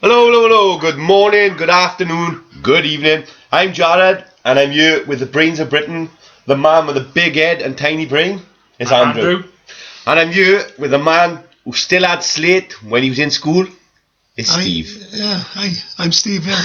Hello. Good morning, good afternoon, good evening. I'm Jared, and I'm here with the brains of Britain, the man with a big head and tiny brain. It's Andrew. And I'm here with a man who still had slate when he was in school. It's Steve. Hi, I'm Steve, yeah.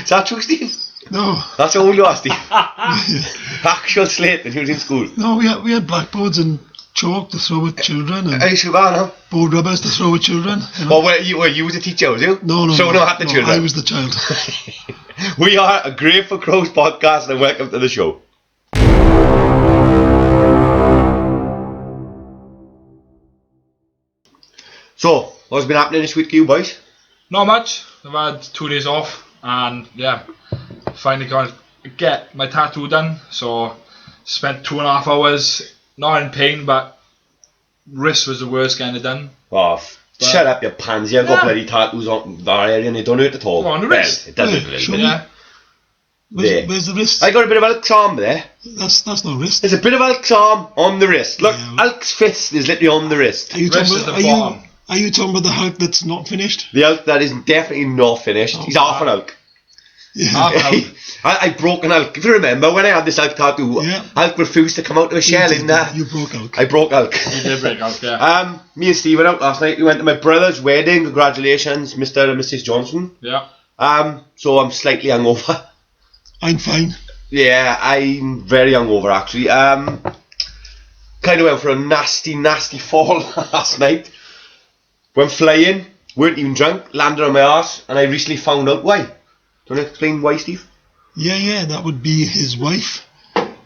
Is that true, Steve? No. That's all you are, Steve. Actual slate when he was in school. No, we had blackboards and chalk to throw at children and board rubbers to throw at children. You know? Well, you was a teacher, was you? No. So not at the children. I was the child. We are a Grateful Crows podcast, and welcome to the show. So, what's been happening this week to you boys? Not much. I've had 2 days off and finally got to get my tattoo done. So spent 2.5 hours, not in pain, but wrist was the worst getting it done. Oh, shut up, you pansy. I've got bloody tattoos on that area and they don't hurt at all. On the wrist. It does hurt a little bit. Yeah. Where's the wrist? I got a bit of Alk's arm there. That's no wrist. There's a bit of Alk's arm on the wrist. Look, Yeah. Alk's fist is literally on the wrist. Are you Wrist talking is about, the bottom. Are you talking about the Hulk that's not finished? The Alk that is definitely not finished. He's half an Alk. Yeah. I broke an Alk. If you remember, when I had this Alk tattoo, Alk refused to come out of a shell in there. You broke Hulk. I broke Alk. You did break out, yeah. Me and Steve went out last night. We went to my brother's wedding. Congratulations, Mr. and Mrs. Johnson. Yeah. So I'm slightly hungover. I'm fine. Yeah, I'm very hungover actually. Kind of went for a nasty fall last night. Went flying, weren't even drunk, landed on my arse, and I recently found out why. Do you want to explain why, Steve? Yeah, that would be his wife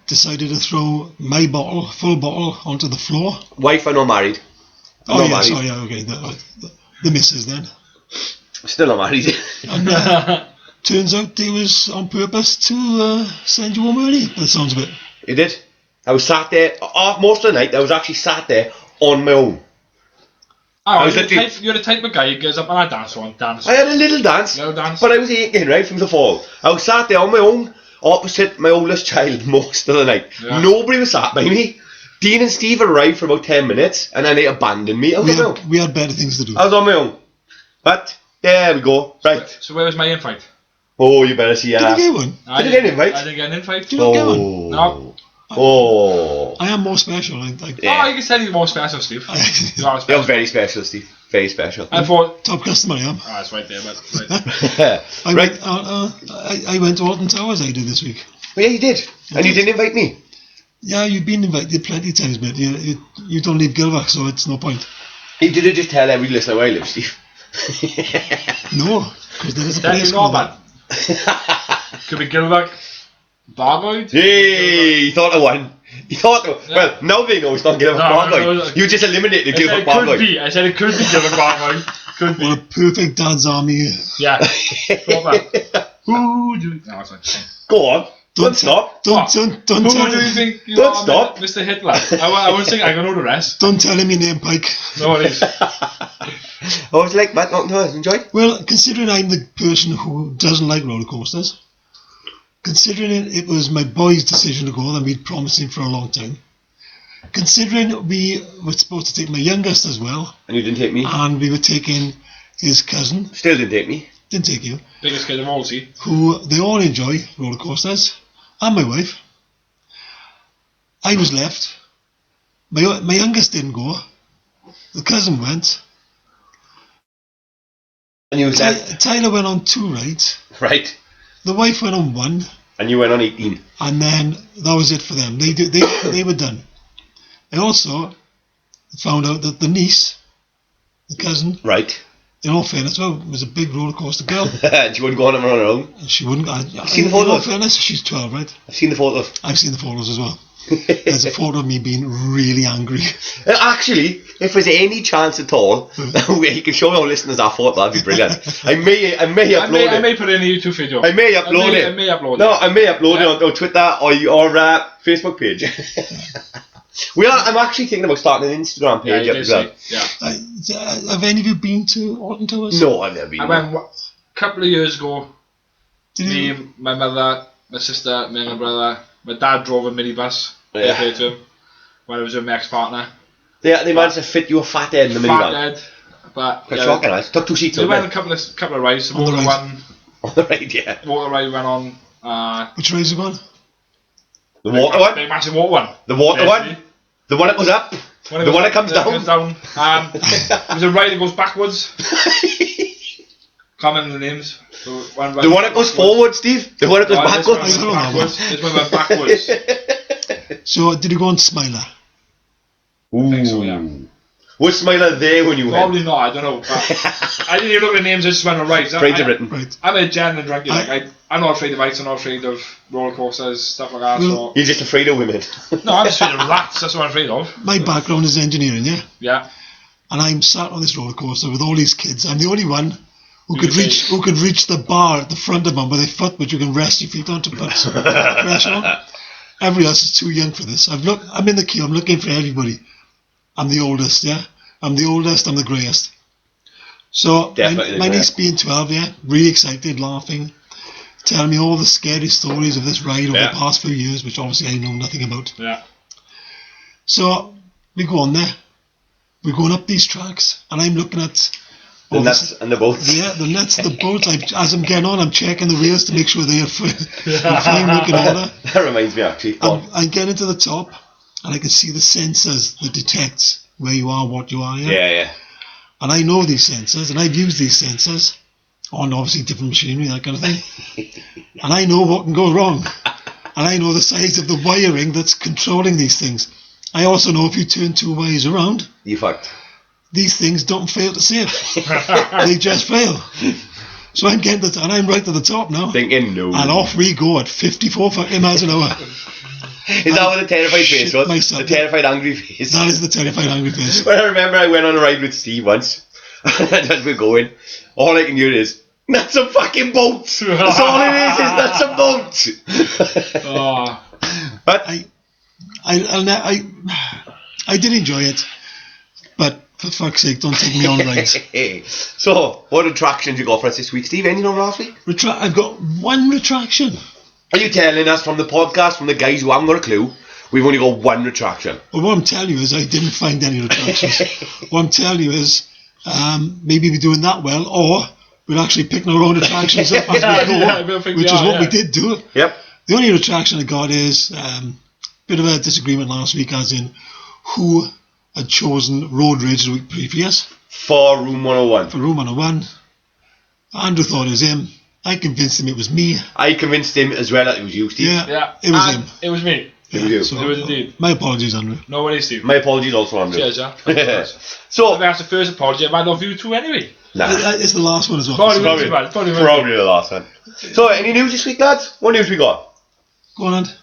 decided to throw my full bottle, onto the floor. Wife, I'm not married. I'm not married. Okay, the missus then. Still not married. And turns out he was on purpose to send you home early, by the sounds of it. He did. I was sat there, most of the night, I was actually sat there on my own. You're the type of guy who gets up on a dance floor and dance. I had a little dance, but I was aching right from the fall. I was sat there on my own, opposite my oldest child most of the night. Yeah. Nobody was sat by me. Dean and Steve arrived for about 10 minutes, and then they abandoned me. We had better things to do. I was on my own. But, there we go. Right. So where was my invite? Oh, you better see. Did you get one? Did you get an invite? I didn't get an invite. Did you not get one? No. I am more special. You can say you're more special, Steve. You're very special, Steve. Very special. I thought top customer I am. It's right there, but right. I went to Alton Towers. I did this week. Oh, yeah, you did. And you didn't invite me. Yeah, you've been invited plenty of times, but you don't leave Gilbert, so it's no point. You did just tell every listener where I live, Steve. No, because there is a place called that. Could be Gilbert. Bargoid? Hey, you thought of one. Well, now they know it's not Gilbert Bargoid. You just eliminated Gilbert Bargoid. I said it could be Gilbert Bargoid. Could be. What a perfect dad's army. Yeah. Who do you... No, it's not. Go on. Don't stop. Don't Who do you think you don't are, stop. Mr. Hitler? I was thinking I can know the rest. Don't tell him your name, Pike. No, it is. I was like, Matt, not enjoy. Well, considering I'm the person who doesn't like roller coasters, considering it was my boy's decision to go, and we'd promised him for a long time, considering we were supposed to take my youngest as well, and you didn't take me, and we were taking his cousin, still didn't take me, didn't take you, biggest kid of all, see, who they all enjoy roller coasters, and my wife. I was left. My youngest didn't go. The cousin went. And you was left. Tyler went on 2 rides. Right. The wife went on 1. And you went on 18. And then that was it for them. They were done. I also found out that the niece, the cousin, right, in all fairness, was a big roller coaster girl. She wouldn't go on them on her own. She wouldn't. I've seen the photos. In all fairness, she's 12, right? I've seen the photos. I've seen the photos as well. There's a photo of me being really angry. Actually, if there's any chance at all, you can show our listeners that photo. That'd be brilliant. I may upload it. I may put it in a YouTube video. I may upload it. I may upload it. No, I may upload it on Twitter or your Facebook page. I'm actually thinking about starting an Instagram page as well. Yeah. Have any of you been to Alton Towers? No, I've never been. I went a couple of years ago. Me, my mother, my sister, me and my brother. My dad drove a minibus. Yeah. To him when I was with my ex-partner. They managed to fit you a fat head in the minivan. Fat head. But Quite shocking, right? Took 2 seats we over went a there. couple of rides. On the Water ride. one, On the right, yeah. water ride went on. Which race you on? The water one? Big massive water one. The water Basically. one? The one that goes up? The one that comes down? There's a ride that goes backwards. Can't remember the names. The one that goes forward, Steve? The one that goes backwards? This one went backwards. So, did you go on Smiler? Ooh. I think so, yeah. Was Smiler there when you Probably went? not, I don't know. But I didn't even look at the names, I just went on rides. Brains are written. Right. I'm a genuine drunkie. I'm not afraid of heights, I'm not afraid of roller coasters, stuff like that. So. You're just afraid of women. No, I'm just afraid of rats, that's what I'm afraid of. My background is engineering, yeah? Yeah. And I'm sat on this roller coaster with all these kids. I'm the only one who You could say- reach the bar at the front of them with a foot which you can rest your feet on to put some pressure on. Everybody else is too young for this. I'm in the queue, I'm looking for everybody. I'm the oldest, yeah? I'm the oldest, I'm the greyest. So Definitely the my niece greyest. being 12, yeah, really excited, laughing, telling me all the scary stories of this ride over Yeah. the past few years, which obviously I know nothing about. Yeah. So we go on there. We're going up these tracks, and I'm looking at The all nuts and the bolts. yeah, the nuts, the bolts. As I'm getting on, I'm checking the wheels to make sure they're fine looking order. That reminds me, actually. Go on. I'm getting to the top, and I can see the sensors that detects where you are, what you are. Yeah. And I know these sensors, and I've used these sensors on obviously different machinery, that kind of thing. And I know what can go wrong. And I know the size of the wiring that's controlling these things. I also know if you turn 2 wires around, You fucked. these things don't fail to save. They just fail. So I'm getting and I'm right at the top now. Thinking no. And off we go at 54 fucking miles an hour. Is that what the terrified face Shit was? myself. The terrified angry face. That is the terrified angry face. Well, I remember I went on a ride with Steve once. And as we're going, all I can hear is, nuts and fucking bolts. That's all it is nuts and bolts. Oh. But I did enjoy it, but for fuck's sake, don't take me on rides. So, what attractions you got for us this week, Steve? Anything on last week? I've got one retraction. Are you telling us from the podcast, from the guys who haven't got a clue, we've only got one retraction? Well, what I'm telling you is I didn't find any retractions. What I'm telling you is maybe we're doing that well, or we're actually picking our own attractions up as we go, Yeah, I think which we is are, what yeah. we did do. Yep. The only retraction I got is bit of a disagreement last week, as in who had chosen road rage the week previous For Room 101. for Room 101. Andrew thought it was him. I convinced him it was me. I convinced him as well that it was you, Steve. Yeah. It was And him. It was me. It was you. So, It was indeed. my apologies, Andrew. No worries, Steve. My apologies also, Andrew. Cheers, yeah. So, That's the first apology I've had of you two anyway. nah. It's the last one as well. Probably Probably, too bad. Probably probably the last one. So, any news this week, lads? What news we got? Go on, Ant.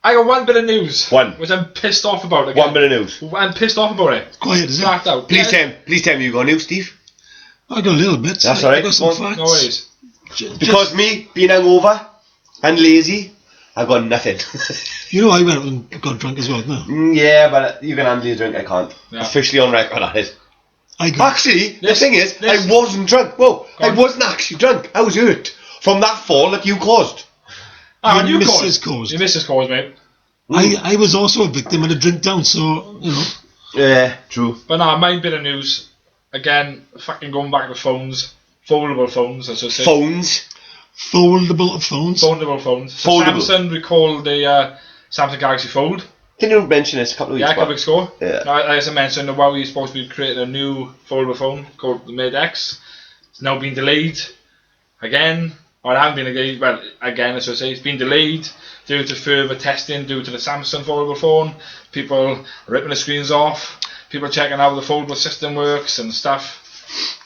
I got one bit of news. One. Which I'm pissed off about again. One bit of news. I'm pissed off about it. Quiet, is it? Flat out. Please tell me you got news, Steve. I got a little bit. That's I all right. got some Go on. facts. No worries. Because me, being hungover and lazy, I've got nothing. You know, I went out and got drunk as well, no? Yeah, but you can handle your drink, I can't. Yeah. Officially on record on it. I got Actually, This- the thing is, this- I wasn't drunk. Whoa, Go I on. wasn't actually drunk. I was hurt from that fall that you caused. And you Mrs. caused. caused. You missed his cause, mate. I was also a victim of a drink down, so, you know. Yeah, true. But no, my bit of news. Again, fucking going back to phones. Foldable phones, I should say. Phones. Foldable phones. Foldable phones. So Foldable. Samsung recalled the Samsung Galaxy Fold. Didn't you mention this a couple of weeks Yeah, a back? couple weeks ago. Yeah. Now, as I mentioned, the Huawei is supposed to be creating a new foldable phone called the Mate X. It's now been delayed again. Or it hasn't been delayed, well, again, I should say. It's been delayed due to further testing due to the Samsung foldable phone. People ripping the screens off. People checking how the foldable system works and stuff.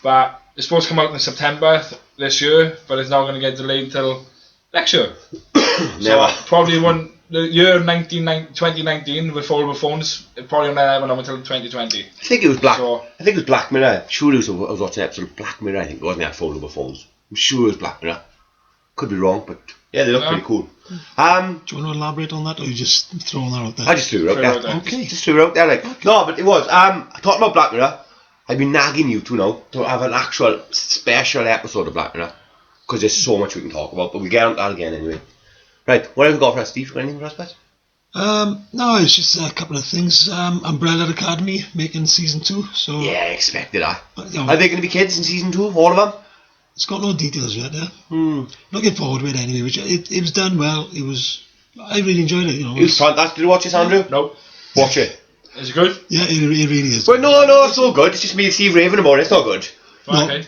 But it's supposed to come out in September this year, but it's now going to get delayed till next year. So Never. probably the year 2019 with foldable phones, it probably not have until 2020. I think it was Black. So- I think it was Black Mirror. I'm sure I was watching an episode of Black Mirror. I think it wasn't that foldable phones. I'm sure it was Black Mirror. Could be wrong, but yeah, they look Yeah. pretty cool. Do you want to elaborate on that, or are you just throwing that out there? I just threw it out Threw it there. out there. Okay. Just threw it out there, like no, but it was. Talking about Black Mirror, I've been nagging you two now to have an actual special episode of Black Mirror because there's so much we can talk about. But we'll get on that again anyway. Right, what have we got for us, Steve? Got anything for us, Beth? No, it's just a couple of things. Umbrella Academy making season 2. So Yeah, I expected that. you know, Are they going to be kids in season 2? All of them? it's got no details yet. Looking forward to it anyway. Which it was done well. I really enjoyed it. It was fantastic. Did you watch this, Andrew? Nope. Watch it. Is it good? Yeah, it really is. Well, no, it's not good. It's just me and Steve raving about it. It's not good. No, Okay.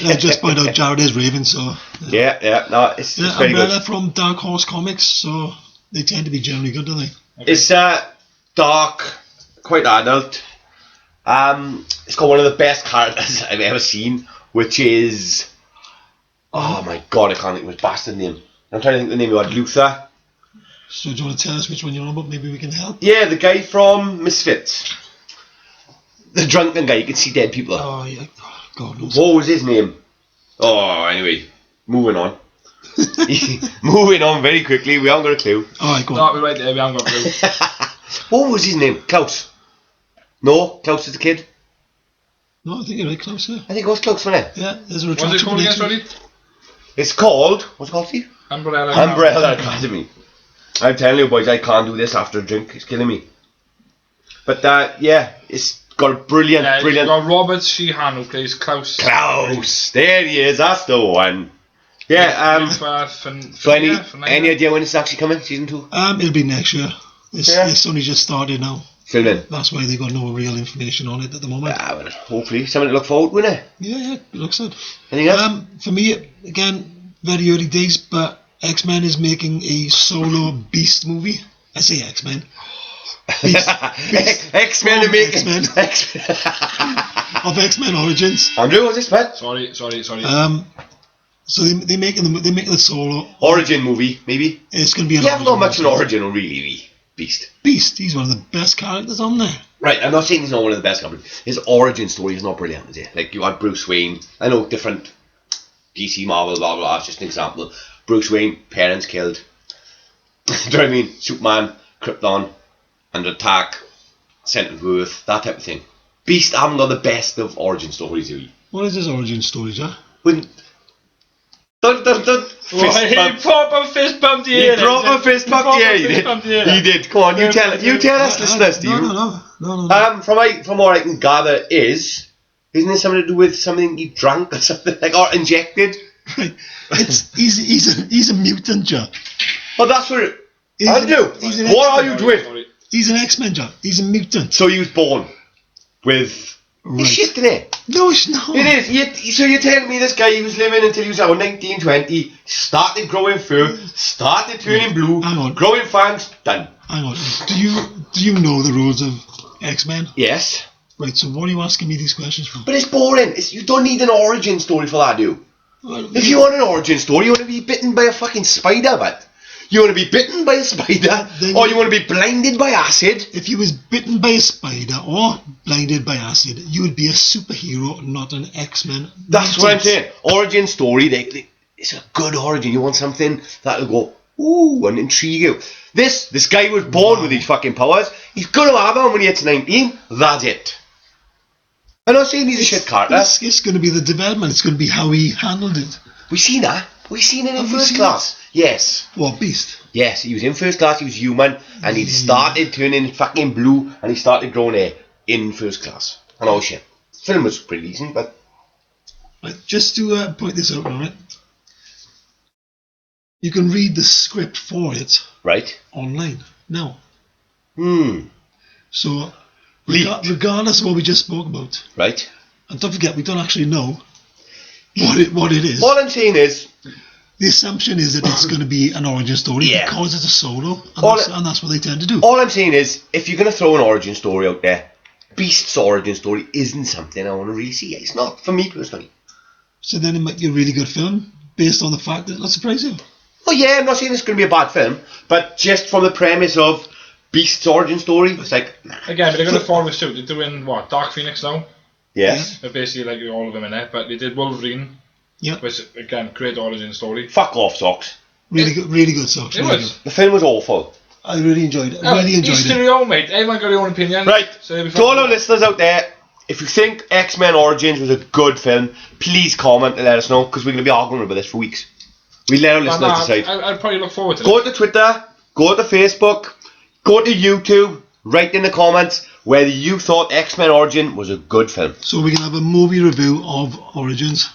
I just point out Jared is Raven, so Yeah, no, it's very Umbrella good. from Dark Horse Comics, so they tend to be generally good, don't they? Okay. It's dark, quite adult. It's got one of the best characters I've ever seen, which is, oh my god, I can't think of his bastard name. I'm trying to think of the name. You had Luther. So do you want to tell us which one you're on about? Maybe we can help. Yeah, the guy from Misfits. The drunken guy. You can see dead people. Oh yeah, God knows. What was his name? Oh, anyway, moving on. Moving on very quickly. We haven't got a clue. All right, go No, on. we're right there. We haven't got a clue. What was his name? Klaus. No, Klaus is the kid. No, I think you're right, Klaus. Yeah, I think it was Klaus, wasn't it? yeah. There's a What's retraction it called again, next week. sorry? It's called. What's it called, Steve? Umbrella Academy. I'm telling you, boys, I can't do this after a drink. It's killing me. But yeah, it's got a brilliant. You've got Robert Sheehan who plays Klaus. Klaus. There he is. That's the one. Yeah. So any idea when it's actually coming? Season 2? It'll be next year. It's only just started now. Filming. That's why they got no real information on it at the moment. Yeah, well, hopefully something to look forward to, isn't it? Yeah, it looks good. Anything else? For me, again, very early days, but X-Men is making a solo Beast movie. I say X-Men. Beast. X-Men are making X-Men. Of X-Men Origins. Andrew, what's this, man? Sorry. So they're making the solo. Origin movie, maybe? It's going to be an You haven't got origin much an movie. original, really, Beast. Beast. He's one of the best characters on there. Right, I'm not saying he's not one of the best characters. His origin story is not brilliant, is it? Like, you had Bruce Wayne. I know different DC, Marvel, blah, blah, blah. It's just an example. Bruce Wayne, parents killed. Do you know what I mean? Superman, Krypton, and attack, sent to Earth, that type of thing. Beast haven't got the best of origin stories, do we? What is his origin story, Jack? When... Dun, fist bump. He proper fist bumped the He air. proper fist bumped the air, he did. Come on, you tell us, listeners, do you? No. From what I can gather isn't it something to do with something he drank or something, like, or injected? Right. He's a mutant, Jack. Oh, that's what Andrew, he's an what are X-Men. you doing? He's an X-Men, Jack. He's a mutant. So he was born with... Right. It's shit, isn't it? No, it's not. It is. So you're telling me this guy, he was living until he was 19, 20, started growing fur, started turning blue, Hang on. growing fangs, done. Hang on. Do you know the rules of X-Men? Yes. Right, so what are you asking me these questions for? But it's boring. You don't need an origin story for that, do you? Well, If you want an origin story, you want to be bitten by a fucking spider, but you want to be bitten by a spider, Then or you want to be blinded by acid. if you was bitten by a spider or blinded by acid, you would be a superhero, not an X-Men. That's what I'm mutant. saying. Origin story, it's a good origin. You want something that'll go, ooh, and intrigue you. This guy was born with these fucking powers. He's going to have them when he hits 19. That's it. I'm not saying he's a shit character. It's going to be the development. It's going to be how he handled it. We've seen that. We've seen it in Have we First seen Class. Yes. What, Beast? Yes, he was in First Class, he was human, and he started turning fucking blue, and he started growing hair in First Class. And all shit. Film was pretty decent, but... Right, just to point this out, right? You can read the script for it Right. online now. So, Leaked. regardless of what we just spoke about, Right. and don't forget, we don't actually know what it is. All I'm saying is, The assumption is that it's going to be an origin story Yeah. because it's a solo, All and that's what they tend to do. all I'm saying is, if you're going to throw an origin story out there, Beast's origin story isn't something I want to really see. It's not, for me personally. So then it might be a really good film based on the fact that it'll surprise you. Oh yeah, I'm not saying it's going to be a bad film, but just from the premise of Beast's origin story, it's like, nah. Again, but they're going to follow suit. They're doing what? Dark Phoenix now? Yes. They're basically like all of them in it, but they did Wolverine, Yeah, which again, great origin story. Fuck off, socks. really good stuff. It Really was. good. The film was awful. I really enjoyed it. Each to their own, mate. Everyone got their own opinion. Right, So they'll be to all our fine. listeners out there, if you think X-Men Origins was a good film, please comment and let us know, because we're going to be arguing about this for weeks. We let our listeners decide. I'd probably look forward to Go it. to Twitter, go to Facebook, Go to YouTube, write in the comments whether you thought X-Men Origin was a good film. So we can have a movie review of Origins.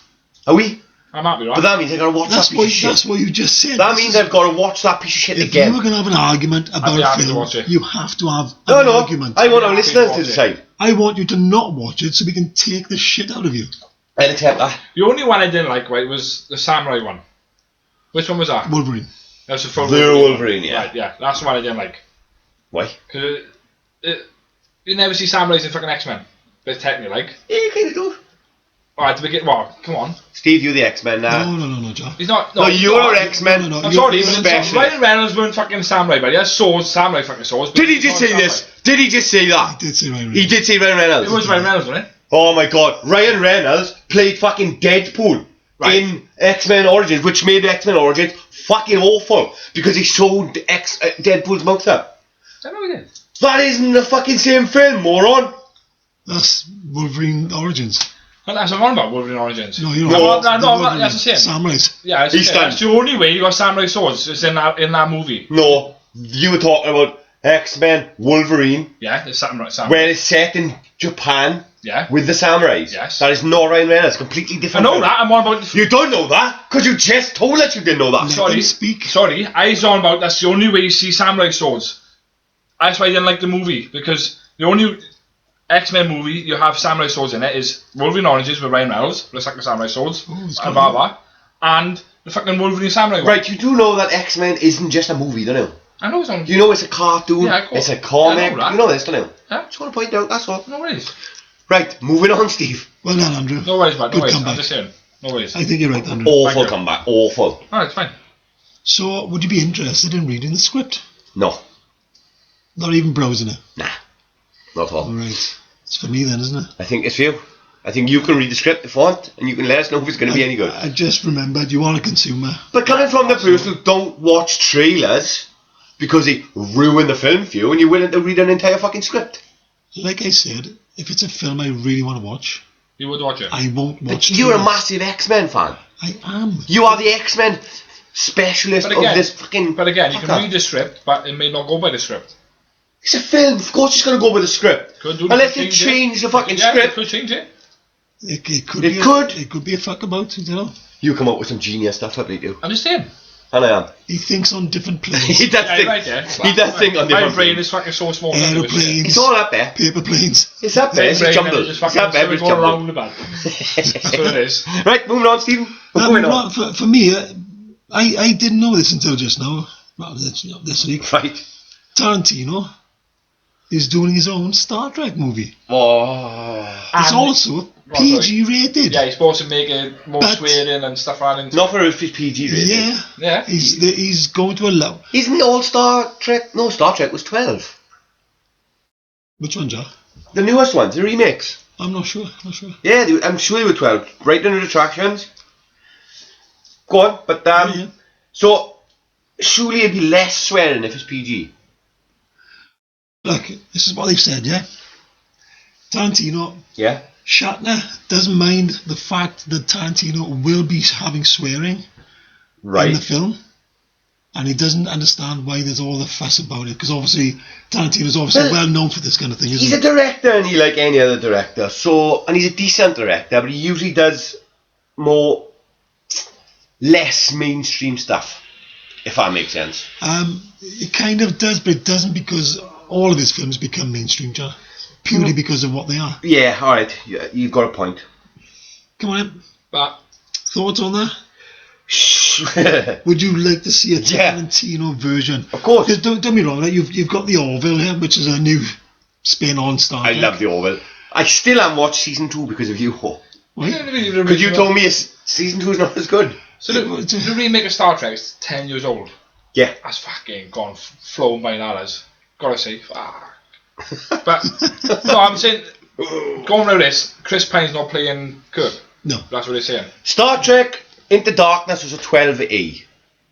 Are we? I'm happy, right? But that means I gotta watch that piece of shit. That's what you just said. That means I've got to watch that piece of shit if again. you were going to have an argument about I'd be a happy to film, watch it. you have to have an argument. I want our I'd be listeners happy to to watch decide. I want you to not watch it so we can take the shit out of you. I'll accept that. The only one I didn't like, right, was the samurai one. Which one was that? Wolverine. That was the full The Wolverine, yeah. Right, yeah, that's the one I didn't like. Why? Because you never see samurais in fucking X-Men. But technically, like. Yeah, you kind of do. Alright, to begin, well, come on. Steve, you're the X-Men now. No, Jack. He's not. No, you're our X-Men. No, I'm sorry, but specialist. Ryan Reynolds weren't fucking samurai, but he has swords, samurai fucking swords. but Did he he's just not say a this? samurai. Did he just say that? He did say Ryan Reynolds. He did say Ryan Reynolds. It was Ryan Reynolds, wasn't it? Oh my god, Ryan Reynolds played fucking Deadpool in X-Men Origins, which made X-Men Origins fucking awful because he sewed Deadpool's mouth up. I know he did. That isn't the fucking same film, moron. That's Wolverine Origins. Well, that's what I'm on about, Wolverine Origins. No, you're No, not. no, that's the same. Samurais. Yeah, He's done. that's the only way you got samurai swords is in that movie. No, you were talking about X-Men Wolverine, Yeah, it's samurai. where it's set in Japan Yeah. with the samurais. Yes. That is not Ryan Reynolds, completely I different. know film. that. I'm on about. You don't know that because you just told us you didn't know that. Let them speak. Sorry, I was on about that's the only way you see samurai swords. That's why I didn't like the movie because the only X-Men movie you have samurai swords in it is Wolverine Origins with Ryan Reynolds, looks like the samurai swords, it's and got blah blah, and the fucking Wolverine samurai one. Right, you do know that X-Men isn't just a movie, don't you? I know it's on. You know it's a cartoon, Yeah, of course. it's a comic, I know that. you know this, don't you? Yeah. Just want to point out, that's all. No worries. Right, moving on, Steve. Well done, Andrew. No worries, man. No Good worries. comeback. I'm just saying. No worries. I think you're right, Andrew. Awful you. comeback, awful. Alright, it's fine. So, would you be interested in reading the script? No, Not even browsing it? nah, not at all. Alright. It's for me then, isn't it? I think it's you. I think you can read the script if you want, and you can let us know if it's going to be any good. I just remembered you are a consumer. But coming from the person who don't watch trailers because they ruin the film for you, and you're willing to read an entire fucking script. Like I said, if it's a film I really want to watch, You would watch it. I won't But watch you're a trailers. massive X-Men fan. I am. You are the X-Men specialist But again- of this fucking But again, you can podcast. read the script, but it may not go by the script. It's a film, of course it's going to go with the script. Could do Unless they change it. change the fucking Yeah, it script. could change it. It could. It be could. It could be a fuck about, you know. You come up with some genius stuff, I do. I'm just saying. And I am. He thinks on different planes. He does Yeah, think, right there. he does think on My different brain things. is fucking so small. anyway, Aeroplanes. It's all up there. Paper planes. It's up there. It's My a brain jumble. is It's just up there. fucking It's going jumble. around the back. That's what it is. Right, moving on, Stephen. We're going on. For me, I didn't know this until just now. Well, this week. Right. Tarantino is doing his own Star Trek movie. Oh. It's And- also PG rated. Yeah, he's supposed to make it more But- swearing and stuff like that. Not for his PG rating. Yeah. Yeah. He's going to allow. Isn't all Star Trek? No, Star Trek was 12. Which one, Jack? The newest ones, the remakes. I'm not sure. Not sure. Yeah, I'm sure they were 12. Right in the Retractions. Go on, but Yeah. so surely it'd be less swearing if it's PG. Look, this is what they've said. Yeah. Tarantino. Yeah. Shatner doesn't mind the fact that Tarantino will be having swearing in Right. the film, and he doesn't understand why there's all the fuss about it. Because obviously Tarantino's obviously well known for this kind of thing, isn't He's a he? director, and he like any other director. So, and he's a decent director, but he usually does less mainstream stuff. If that makes sense. It kind of does, but it doesn't because all of his films become mainstream, Jack, purely because of what they are. Yeah. All right. Yeah, you've got a point. Come on, But thoughts on that? of Would you like to see a Yeah. Tarantino version? course. 'Cause don't get me wrong, right? You've got the Orville here, which is a new spin on Star I Trek. love the Orville. I still haven't watched season 2 because of you. Right? Because you told me season 2 is not as good. So the remake of Star Trek is 10 years old. Yeah. That's fucking gone flown by dollars. Gotta say, fuck. But no, I'm saying going with this, Chris Pine's not playing Kirk. No. That's what they're saying. Star Trek Into Darkness was a 12A.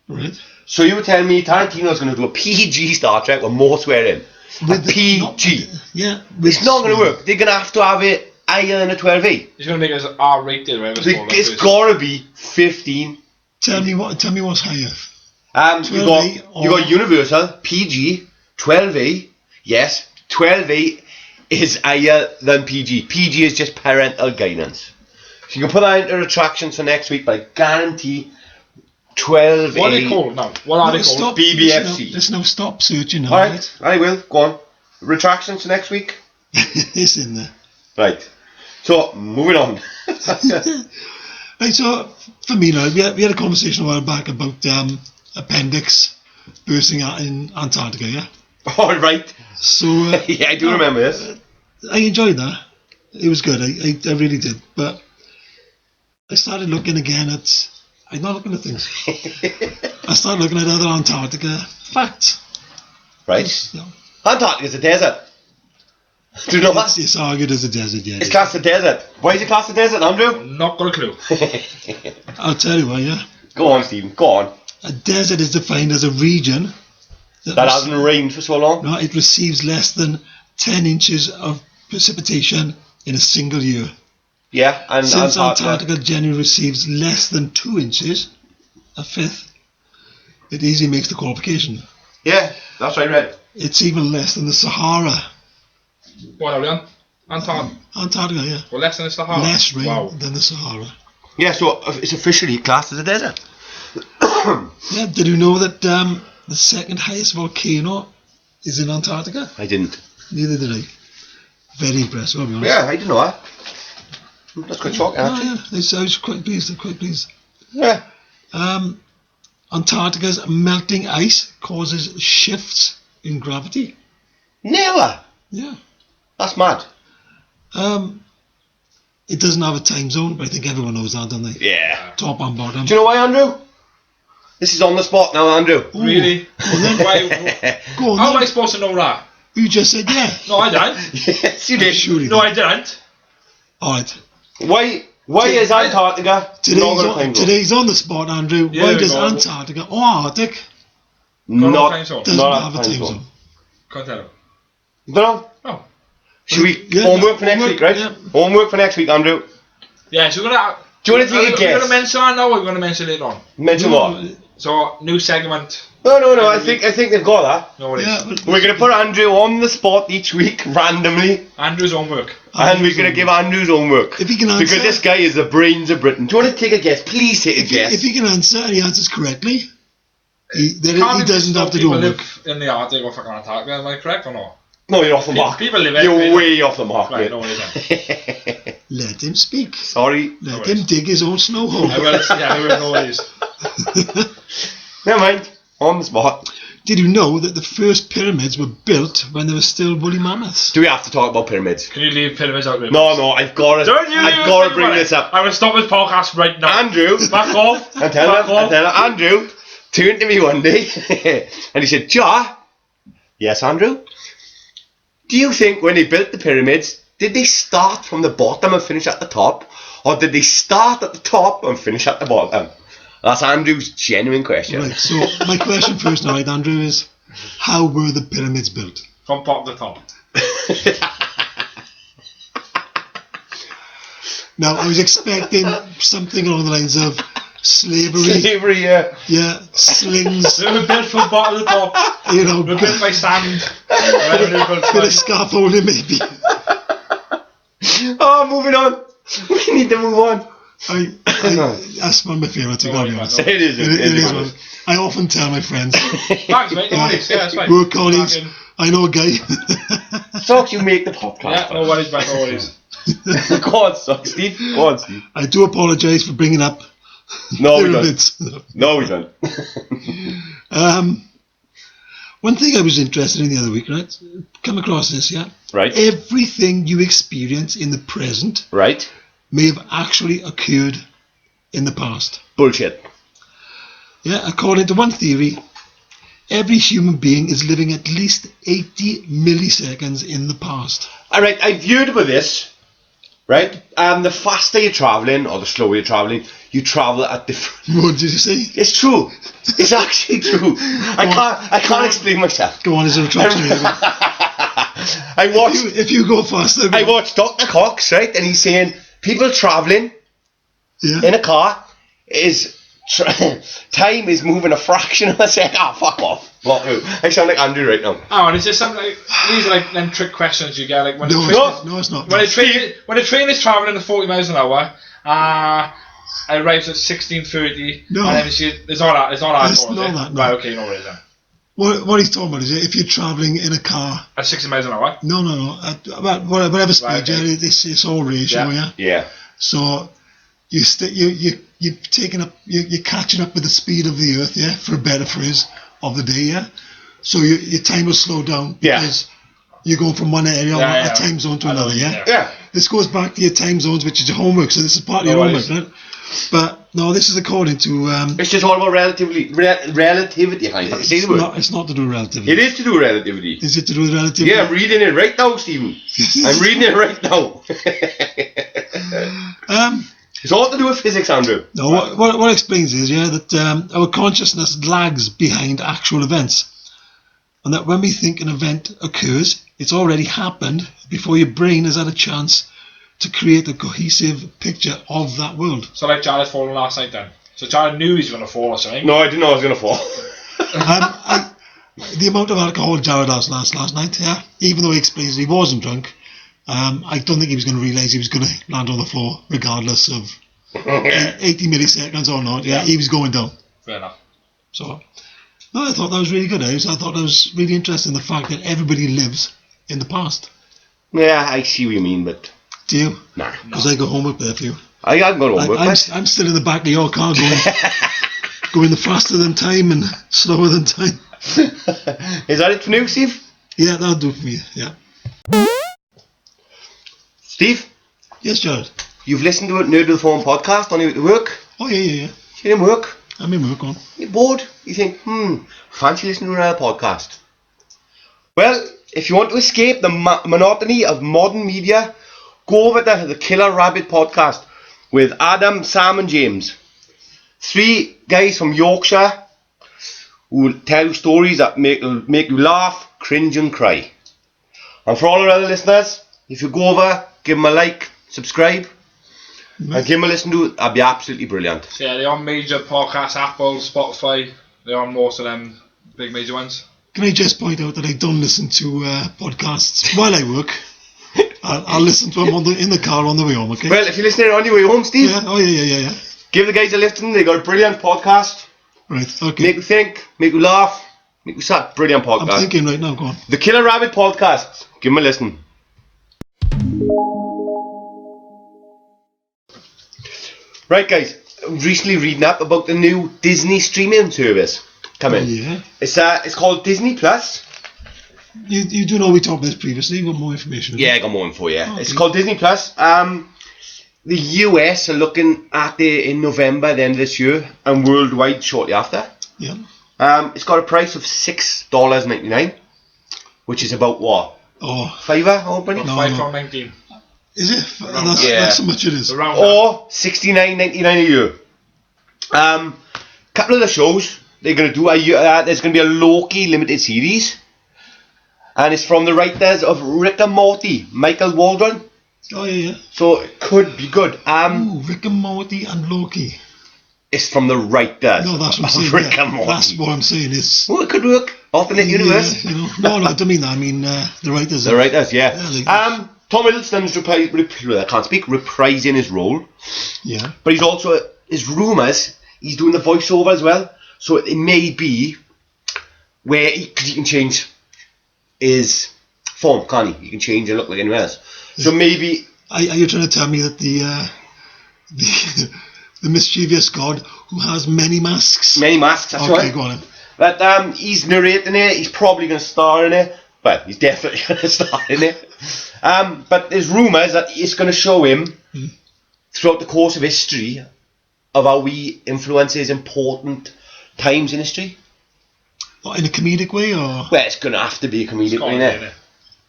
Right. So you were telling me Tarantino's going to do a PG Star Trek with more swearing. With a PG. Yeah. It's not going to work. They're going to have it higher than a 12A. He's gonna make it as R-rated, whatever it's called. It's got to be 15. Tell me what's higher. You 12A got Universal, PG, 12A, yes, 12A is higher than PG. PG is just parental guidance. So you can put that into retractions for next week, but I guarantee 12A. What are they called now? What are they called? Stop. BBFC. There's no stop searching now. Alright, I will. Go on. Retractions for next week? It's in there. Right. So, moving on. Right, so for me now, we had a conversation a while back about appendix bursting out in Antarctica, yeah? Alright. So Yeah, I do remember this. I enjoyed that. It was good. I really did. But I started looking again at. I'm not looking at things. I started looking at other Antarctica facts. Right. You know, Antarctica's a desert. Do you know that? it's argued as a desert, yeah. It's classed a desert. Why is it classed a desert, Andrew? Not got a clue. I'll tell you what, yeah. Go on, Stephen. Go on. A desert is defined as a region That hasn't rained for so long. no, it receives less than 10 inches of precipitation in a single year. Yeah, and Since Antarctica generally receives less than 2 inches, a fifth, it easily makes the qualification. Yeah, that's right, Red. It's even less than the Sahara. What are we on? Antarctica, yeah. Well, less than the Sahara. Less rain Wow. than the Sahara. Yeah, so it's officially classed as a desert. Yeah, did you know that the second highest volcano is in Antarctica? I didn't. Neither did I. Very impressive, I'll be honest. Yeah, I didn't know that. That's quite shocking, actually. Oh, yeah, I was quite pleased. Yeah. Antarctica's melting ice causes shifts in gravity. Never. Yeah. That's mad. It doesn't have a time zone, but I think everyone knows that, don't they? Yeah. Top and bottom. Do you know why, Andrew? This is on the spot now, Andrew. Ooh. Really? Go on then. Why? Go on How am I then. supposed to know that? You just said yeah. No, I didn't. Yes, you did. Surely No, did. I didn't. Alright. Why is Antarctica not got a time zone? Today's on the spot, Andrew. Yeah, Why we does go. Antarctica or Arctic Not, time zone. doesn't not have a time zone? Can't tell. No. Oh. Should we Yeah, homework for next homework, week, right? yeah. Homework for next week, Andrew. Yeah, so we're gonna. Do you want to take a We're guess? gonna mention that now. Or we're gonna mention it later on. Mention what? So new segment. No. I think they've got that. No worries. Yeah, We're gonna put Andrew on the spot each week randomly, Andrew's homework. and we're gonna give Andrew's homework If he can answer, because this guy is the brains of Britain. Do you want to take a guess? Please take a guess. if he can answer and he answers correctly, then Can't he we doesn't just have to do people homework. live in the Arctic or fucking Antarctica. Am I correct or not? No, you're off the mark. People live You're everywhere. way off the mark, Right, mate. no worries. Let him speak. Sorry. Let him dig his own snow hole. I will. Yeah, I will. No worries. Never mind. On the spot. Did you know that the first pyramids were built when they were still woolly mammoths? Do we have to talk about pyramids? Can you leave pyramids out? No, I've got to. Don't you I've got to bring this up. I will stop this podcast right now. Andrew, Back off. I'm telling her, Andrew turned to me one day and he said, Ja, yes, Andrew, do you think when they built the pyramids, did they start from the bottom and finish at the top? Or did they start at the top and finish at the bottom? That's Andrew's genuine question. Right, so my question first now, right, Andrew, is how were the pyramids built? From bottom to top. Now, I was expecting something along the lines of slavery, Slavery, yeah. yeah, slings, They were built from bottom to top. you know, They were built by sand. Whatever they were built bit by. of scaffolding maybe. Oh, moving on. We need to move on. That's one of my favourites, I gotta be honest. It is. It is one. I often tell my friends, Thanks, mate. No worries. Yeah, that's fine. work colleagues, Fucking- I know a guy. Socks, you make the podcast. Yeah, no worries, mate. No worries. Go on, Socks, Steve. Go on, Steve. I do apologise for bringing up No, we don't. pyramids. No, we don't. One thing I was interested in the other week, right? Come across this, yeah? Right. Everything you experience in the present Right. may have actually occurred in the past. Bullshit. Yeah, according to one theory, every human being is living at least 80 milliseconds in the past. Alright, I've heard about this. Right? The faster you're travelling, or the slower you're travelling, you travel at different... What did you say? It's true. It's actually true. I can't explain myself. Go on, is there a retraction here? I watched... If you go faster... I watched Dr. Cox, right? And he's saying people travelling Yeah. in a car is... time is moving a fraction of a second. Ah, fuck off. What? I sound like Andrew right now. Oh, and it's just something like these are like them trick questions you get like when No, it's not. when a train is travelling at 40 miles an hour, it arrives at 16:30. No. And then it's not that. It's not that. It's not that, no. Right. Okay. No worries then. What he's talking about is if you're travelling in a car. At 60 miles an hour. No. At whatever speed, Right, okay. it's all ratio, yeah. Yeah. So you're taking up, you're catching up with the speed of the Earth, yeah, for a better phrase of the day, yeah. So your time will slow down because you're going from one area, a time zone to another, yeah. Yeah. This goes back to your time zones, which is your homework. So this is part of your homework, right? But no, this is according to. It's just all about relativity. Honey. It's not to do with relativity. It is to do with relativity. Is it to do with relativity? Yeah, I'm reading it right now, Stephen. I'm reading it right now. It's all to do with physics, Andrew. No, what it explains is, that our consciousness lags behind actual events. And that when we think an event occurs, it's already happened before your brain has had a chance to create a cohesive picture of that world. So like Jared falling last night then. So Jared knew he was going to fall or something. No, I didn't know I was going to fall. The amount of alcohol Jared had last night, even though he explains that he wasn't drunk, I don't think he was going to realise he was going to land on the floor regardless of 80 milliseconds or not. Yeah, he was going down. Fair enough. So, no, I thought that was really good. I thought that was really interesting, the fact that everybody lives in the past. Yeah, I see what you mean, but... Do you? Nah. Because I go homework there for you. I haven't got homework, I'm still in the back of your car going faster than time and slower than time. Is that it for now, Steve? Yeah, that'll do for me, yeah. Steve? Yes, Jared? You've listened to a Nerd with the Phone podcast on your way to work? Oh, yeah. You're in work? I'm in work on. You're bored? You think, fancy listening to another podcast? Well, if you want to escape the monotony of modern media, go over to the Killer Rabbit podcast with Adam, Sam and James. 3 guys from Yorkshire who will tell you stories that make you laugh, cringe and cry. And for all our other listeners, if you go over, give them a like, subscribe, and give them a listen to it, that'd be absolutely brilliant. So yeah, they're on major podcasts, Apple, Spotify, they're on most of them big major ones. Can I just point out that I don't listen to podcasts while I work? I'll listen to them in the car on the way home, okay? Well, if you're listening on your way home, Steve, yeah. Give the guys a listen. They got a brilliant podcast. Right, okay. Make you think, make you laugh, make you sad. Brilliant podcast. I'm thinking right now, go on. The Killer Rabbit podcast. Give them a listen. Right, guys. Recently reading up about the new Disney streaming service coming. Yeah. It's called Disney Plus. You do know we talked about this previously. You got more information? Yeah, I got more info. Yeah, okay. It's called Disney Plus. The US are looking at it in November, the end of this year, and worldwide shortly after. Yeah. It's got a price of $6.99, which is about what? Oh. $5 or something? No. £5.19. Is it? That's how much it is. Around or $69.99 a year. Couple of the shows they're going to do there's going to be a Loki limited series, and it's from the writers of Rick and Morty, Michael Waldron. Oh yeah. So it could be good. Ooh, Rick and Morty and Loki. It's from the writers. No, that's what I'm saying. Rick and Morty. That's what I'm saying. Well, it could work. Alternate universe. No, I don't mean that. I mean the writers. The writers, yeah. Tom Hiddleston's reprising his role. Yeah. But he's also, his rumours, he's doing the voiceover as well. So it may be where he can change his form, can't he? He can change and look like anyone else. So maybe... Are you trying to tell me that the mischievous god who has many masks? Many masks, that's right. Okay, go on then. But he's narrating it, he's probably going to star in it. Well, he's definitely going to star in it. But there's rumours that it's going to show him throughout the course of history of how he influences important times in history. What, in a comedic way or? Well, it's going to have to be a comedic way, innit?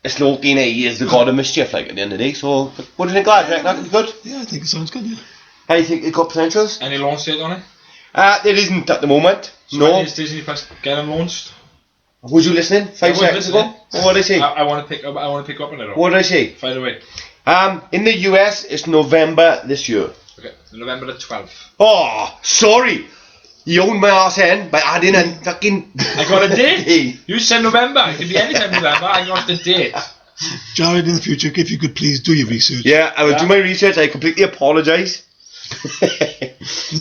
It's Loki, he is the god of mischief, like, at the end of the day. So, what do you think, lad? Do you reckon that could be good? Yeah, I think it sounds good, yeah. How do you think it got potentials? Any launch date on it? There isn't at the moment. So no. when is Disney Plus getting launched? Was you listening 5 seconds ago? What did I say? I want to pick up on it. What did I say? Fire away. In the US, it's November this year. Okay, November the 12th. Oh, sorry. He owned my arse end by adding a fucking... I got a date. You said November. It could be any time November. I got the date. Jared, in the future, if you could please do your research. Yeah, I will do my research. I completely apologise.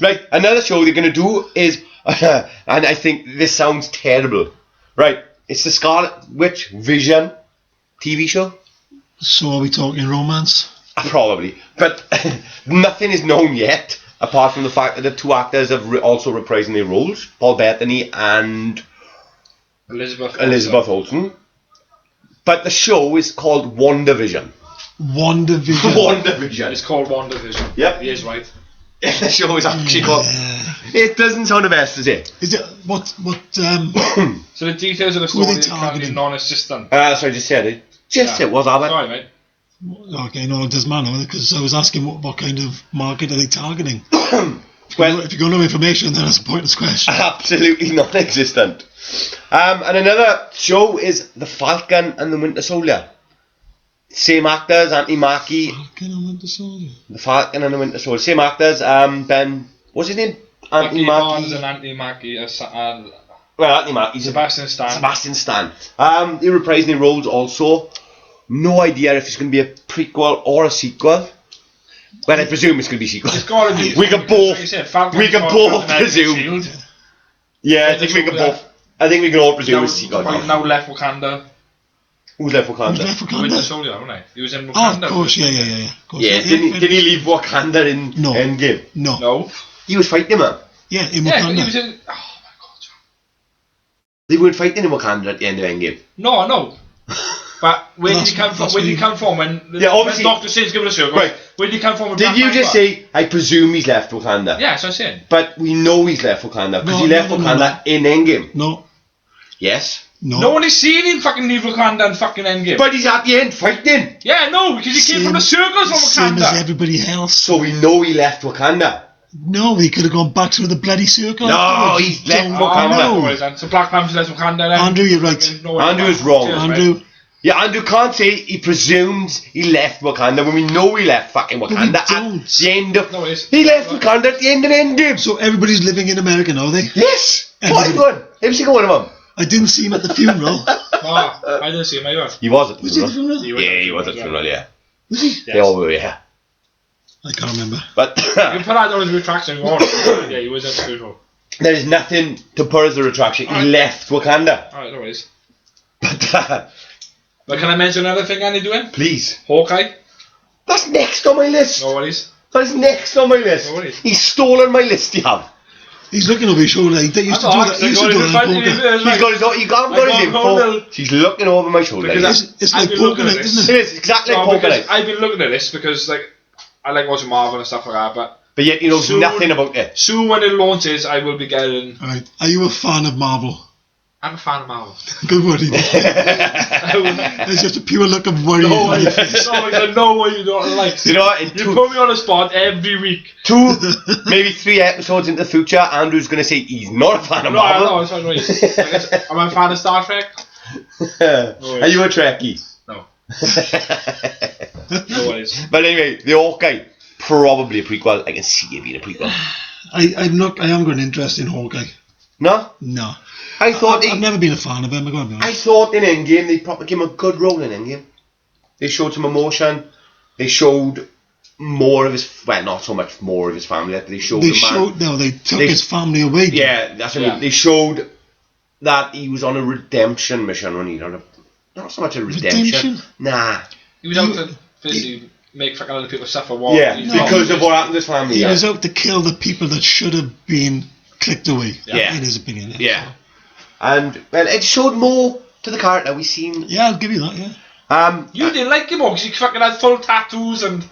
Right, another show they're going to do is, and I think this sounds terrible. Right, it's the Scarlet Witch Vision TV show. So are we talking romance? Probably, but nothing is known yet, apart from the fact that the two actors have also reprising their roles, Paul Bettany and Elizabeth Olsen. But the show is called WandaVision. WandaVision. It's called WandaVision. Yep. He is right. The show is actually called... It doesn't sound the best, does it? Is it what So the details of the story they is currently targeting? non-existent. Sorry, just said it. It was Albert. Sorry, mate. Okay, no, it doesn't matter, because I was asking what kind of market are they targeting? Well, if you got no information, then that's a pointless question. Absolutely non-existent. And another show is The Falcon and the Winter Soldier. Same actors, Anthony Mackie. Falcon and Winter Soldier. The Falcon and the Winter Soldier. Same actors. Ben. What's his name? Anthony Barnes Mackie. and Anthony Mackie. Well, Anthony Mackie. Sebastian Stan. Sebastian Stan. They're reprising their roles also. No idea if it's going to be a prequel or a sequel. Well, I presume it's going to be a sequel. It's got to be. We can both. Like you said, Falcon We can got both Falcon presume. Shield. Yeah, I think we can both. I think we can all presume Now, it's a sequel. now left Wakanda. Who's left Wakanda? Who's left Winter Wakanda? Soldier, wasn't he? He was in Oh, Wakanda. of course, yeah. Of course, Yeah, did he leave Wakanda in No. Endgame? No. No. He was fighting him, man. Yeah, in Yeah, Wakanda. he was in. Oh my god. They weren't fighting in Wakanda at the end of Endgame. No. But where Well, did he come from? that's Where did he weird. come from when obviously- when Doctor Strange gave it a circle? Right. Where did he come from? with Did Black you just Panther? say, I presume he's left Wakanda? Yeah, so I said. But we know he's left Wakanda because No, he left no, Wakanda in Endgame. No. Yes. No one has seen him fucking leave Wakanda and fucking Endgame. But he's at the end fighting. Yeah, no, because he came from the circles of Same as Wakanda. everybody else. So we know he left Wakanda. No, he could have gone back through the bloody circle. No, afterwards. he's left Don't Wakanda. know. No worries, then. So Black Panther left Wakanda then. Andrew, you're right. Fucking no worries. Andrew is wrong. Cheers, Andrew, mate. Yeah, Andrew can't say he presumes he left Wakanda when we know he left fucking we Wakanda at don't. the end of... No worries. He left Wakanda at the end of Endgame. so everybody's living in America now, are they? Yes. Everybody- Everyone. Every single one of them. I didn't see him at the funeral. Oh, I didn't see him either. He was at the Was he at the funeral. funeral? Yeah, he was at the funeral, yeah. Was he? Yes. They all were, yeah. I can't remember. But You can put that on his retraction if you want. Yeah, he was at the funeral. there is nothing to put as a retraction. He Alright. left Wakanda. Alright, no worries. But But can I mention another thing Andy doing? please. Hawkeye? That's next on my list. No worries. That's next on my list. No worries. He's stolen my list, you have. He's looking over his shoulder. He used to do that. He used to do that in poker. He's got his own, you haven't got his info. She's looking over my shoulder. Because It's I've like been poker looking at night, this. isn't It it? is exactly like No, poker because night. I've been looking at this because like I like watching Marvel and stuff like that, but But yet you know Soon- nothing about it. soon when it launches I will be getting Alright. Are you a fan of Marvel? I'm a fan of Marvel. Good worry. I There's just a pure look of worry no, on your face. I know what you don't like. You know what? In You put me on the spot every week. two, maybe 3 episodes into the future, Andrew's going to say he's not a fan of No, I know, Marvel. it's fine, right. Am I a fan of Star Trek? Are you a Trekkie? No. No worries. But anyway, the Hawkeye, probably a prequel. I can see it being a prequel. I haven't got an interest in Hawkeye. No? No. I thought I've never been a fan of him, I gotta be I honest. thought in Endgame they probably gave him a good role in Endgame. They showed some emotion. They showed more of his, well, not so much more of his family. They showed They the man. they took They- his family away. Yeah, that's what I Yeah. mean. They showed that he was on a redemption mission when he on a, not so much a redemption. Redemption? Nah. He was out to basically make fucking other people suffer while Yeah, he's because not. of what happened to his family. He Yeah. was out to kill the people that should have been clicked away. Yeah. In his opinion. Yeah. And well, it showed more to the character we seen. Yeah, I'll give you that, yeah. You didn't like him because he fucking had full tattoos and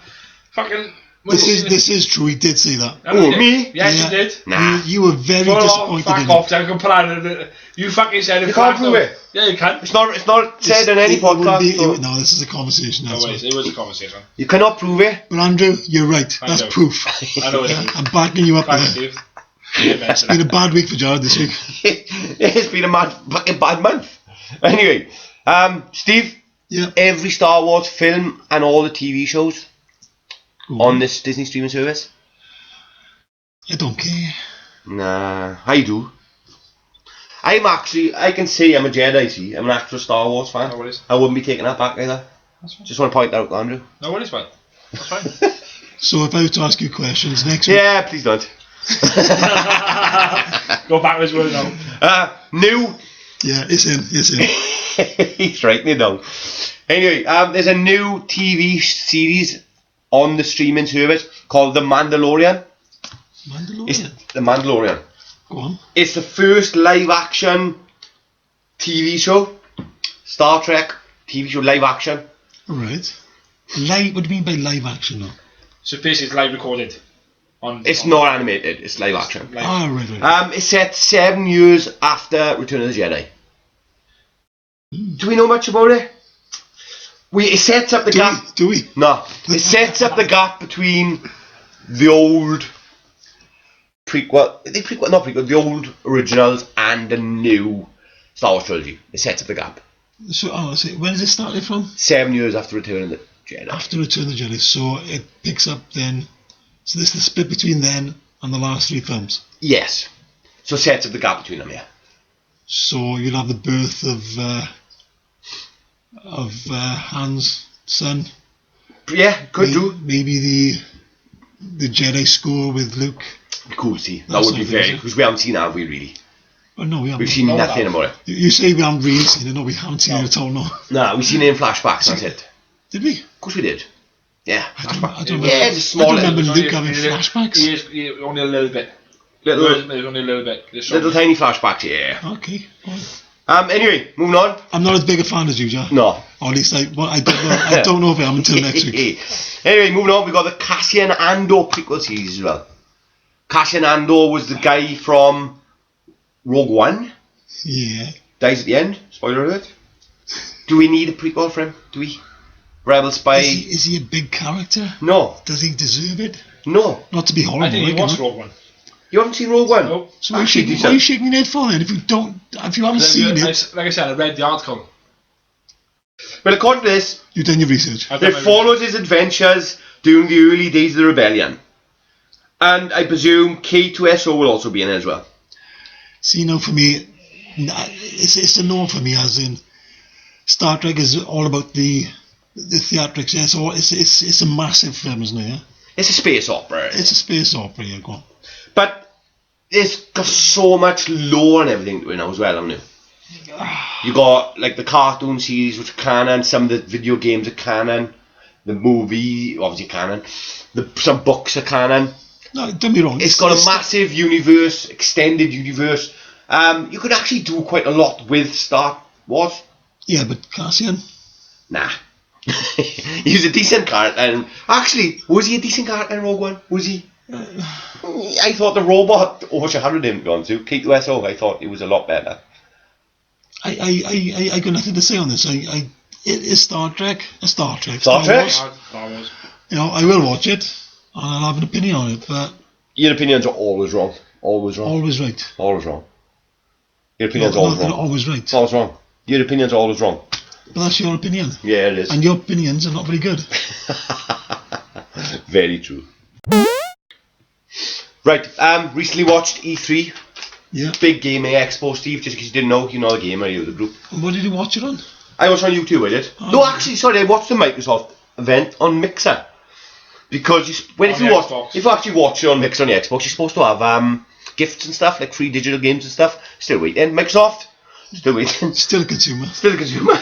fucking. This is true, he did say that. Oh, me? Yes, Yeah. you did. Nah. You were very Full on, disappointed fuck in off, I can put on it. You fucking said it. You can't flat prove out. it. Yeah, you can. It's not said in any It wouldn't podcast. be- so no, this is a conversation. No That's worries, why. it was a conversation. you cannot prove it. But Andrew, you're right. That's know. proof. I know it's I'm backing you up Thanks, there. Steve. You mentioned Been it. a bad week for Jared this week. It's been a fucking bad month. Anyway, Steve, Yeah. every Star Wars film and all the TV shows on this Disney streaming service. I don't care. Nah, I do. I can say I'm a Jedi, see. I'm an actual Star Wars fan. No worries. I wouldn't be taking that back either. That's fine. Just want to point that out, Andrew. No worries, mate. That's fine. So if I were to ask you questions next week, Yeah, please don't. Go backwards, word now. New. yeah, it's in. He's writing it down. Anyway, there's a new TV series on the streaming service called The Mandalorian. Mandalorian. It's The Mandalorian. Go on. It's the first live action TV show. Star Trek TV show live action. Right. Live. What do you mean by live action, though? So basically, it's live recorded. It's not animated, it's live action. Live. Right. It's set 7 years after Return of the Jedi. Do we know much about it? It sets up the gap. Do we? No. It sets up the gap between the old the old originals and the new Star Wars trilogy. It sets up the gap. So, when does it start from? 7 years after Return of the Jedi. After Return of the Jedi. So it picks up then. So this is the split between then and the last 3 films. Yes. So it sets up the gap between them, yeah. So you'll have the birth of Han's son. Yeah, could do. Maybe the Jedi school with Luke. Cool, see. That That's would be something, very... isn't it? Because we haven't seen that, have we, really? Oh no, we haven't. We've seen No, nothing no. about it. You say we haven't really seen it. No, we haven't seen it at all. No. No, we've seen it in flashbacks, that's it. Did we? Of course we did. Yeah, I flashback. don't Yeah, it's a small I don't remember little, Luke having flashbacks. Only a little bit. little, Only a little bit. little tiny flashbacks, yeah. Okay. Well, Anyway, moving on. I'm not as big a fan as you, Jack. No. Or at least I don't know. I don't know if I am until next week. Anyway, moving on, we've got the Cassian Andor prequel series as well. Cassian Andor was the guy from Rogue One. Yeah. Dies at the end. Spoiler alert. Do we need a prequel for him? Do we? Rebel Spy? Is he a big character? No. Does he deserve it? No. Not to be horrible. I think he like, watched you know? Rogue One. You haven't seen Rogue One? Nope. So why are Actually, you shaking your head for then? If you haven't seen it, Like I said, I read the article. Well, according to this, you've done your research. I've done it my follows his adventures during the early days of the rebellion. And I presume K2SO will also be in it as well. See, now for me, it's a no for me. As in, Star Trek is all about the theatrics. Yeah, so it's a massive film, isn't it? Yeah? It's a space opera. It's a space opera. Yeah, go on. But it's got so much lore and everything to it now as well, haven't it? You got like the cartoon series, which are canon. Some of the video games are canon. The movie, obviously canon. Some books are canon. No, don't be wrong. It's got a massive universe, extended universe. You could actually do quite a lot with Star Wars. Yeah, but Cassian. Nah. He's a decent character. And actually, was he a decent character in Rogue One? Was he? I thought the robot overshadowed him, to be honest with you. K2SO, I thought it was a lot better. I got nothing to say on this. It is Star Trek. Star Trek. Star Trek? Star Wars. You know, I will watch it and I'll have an opinion on it, but Your opinions are always wrong. Always wrong. always right. Always wrong. Your opinions are No, always they're wrong. always right. It's always wrong. Your opinions are always wrong. But that's your opinion. Yeah, it is. And your opinions are not very good. Very true. Right, recently watched E3. Yeah. Big gaming expo, Steve, just in case you didn't know, you're not a gamer, you're the group. And what did you watch it on? I watched on YouTube, I did. Oh. No, actually, sorry, I watched the Microsoft event on Mixer. Because if you actually watch it on Mixer on the Xbox, you're supposed to have gifts and stuff, like free digital games and stuff. Still waiting. Microsoft, still waiting. Still a consumer. Still a consumer.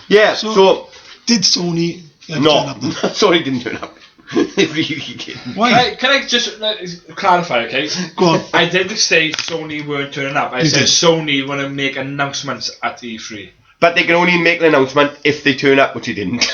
Yeah, so did Sony ever turn no, up then? sorry, didn't turn up. They really didn't. Why? Can I just clarify, okay? Go on. I didn't say Sony weren't turning up. I You said did. Sony want to make announcements at E3. But they can only make an announcement if they turn up, which they didn't.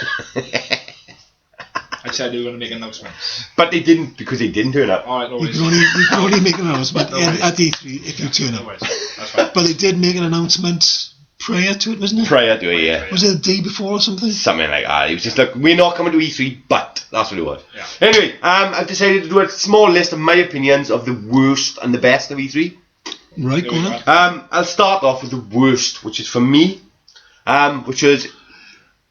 I said they were going to make announcements. But they didn't, because they didn't turn up. Alright, no You worries. can only make an announcement No worries. at E3 if you turn No up. worries. That's fine. But they did make an announcement prior to it, wasn't it? Prior to it, yeah. Was it the day before or something? Something like that. It was just like, we're not coming to E3, but that's what it was. Yeah. Anyway, I've decided to do a small list of my opinions of the worst and the best of E3. Right, There go we on. go. I'll start off with the worst, which is for me, which is...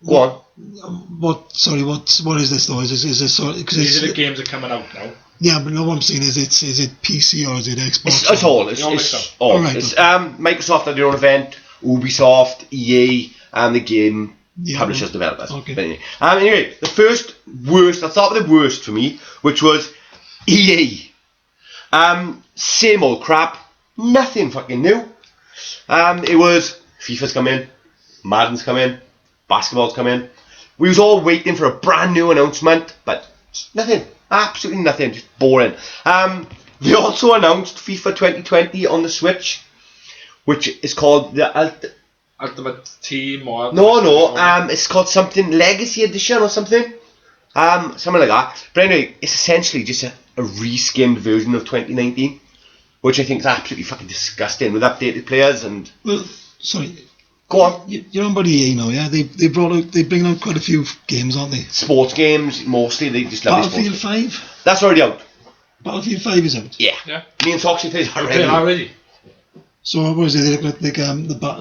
Go on. What is this though? Is this sort? Because These are the games that are coming out now. Yeah, but no, what I'm saying is it PC or is it Xbox? It's all. It's all. Right, It's, okay. Microsoft had their own event. Ubisoft, EA, and the game publishers, well, developers. okay. But anyway, the first worst. I'll start with the worst for me, which was EA. Same old crap. Nothing fucking new. It was FIFA's come in, Madden's come in, basketball's come in. We was all waiting for a brand new announcement, but nothing. Absolutely nothing. Just boring. They also announced FIFA 2020 on the Switch, which is called the Ultimate Team or it's called something Legacy Edition or something. Something like that. But anyway, it's essentially just a reskinned version of 2019, which I think is absolutely fucking disgusting with updated players and. Well, sorry. Go on. You're on about EA now, yeah? They bring out quite a few games, aren't they? Sports games mostly. They just love Battlefield sports 5. That's already out. Battlefield 5 is out. Yeah. Me and Toxic plays Okay, already. So what is it? They look like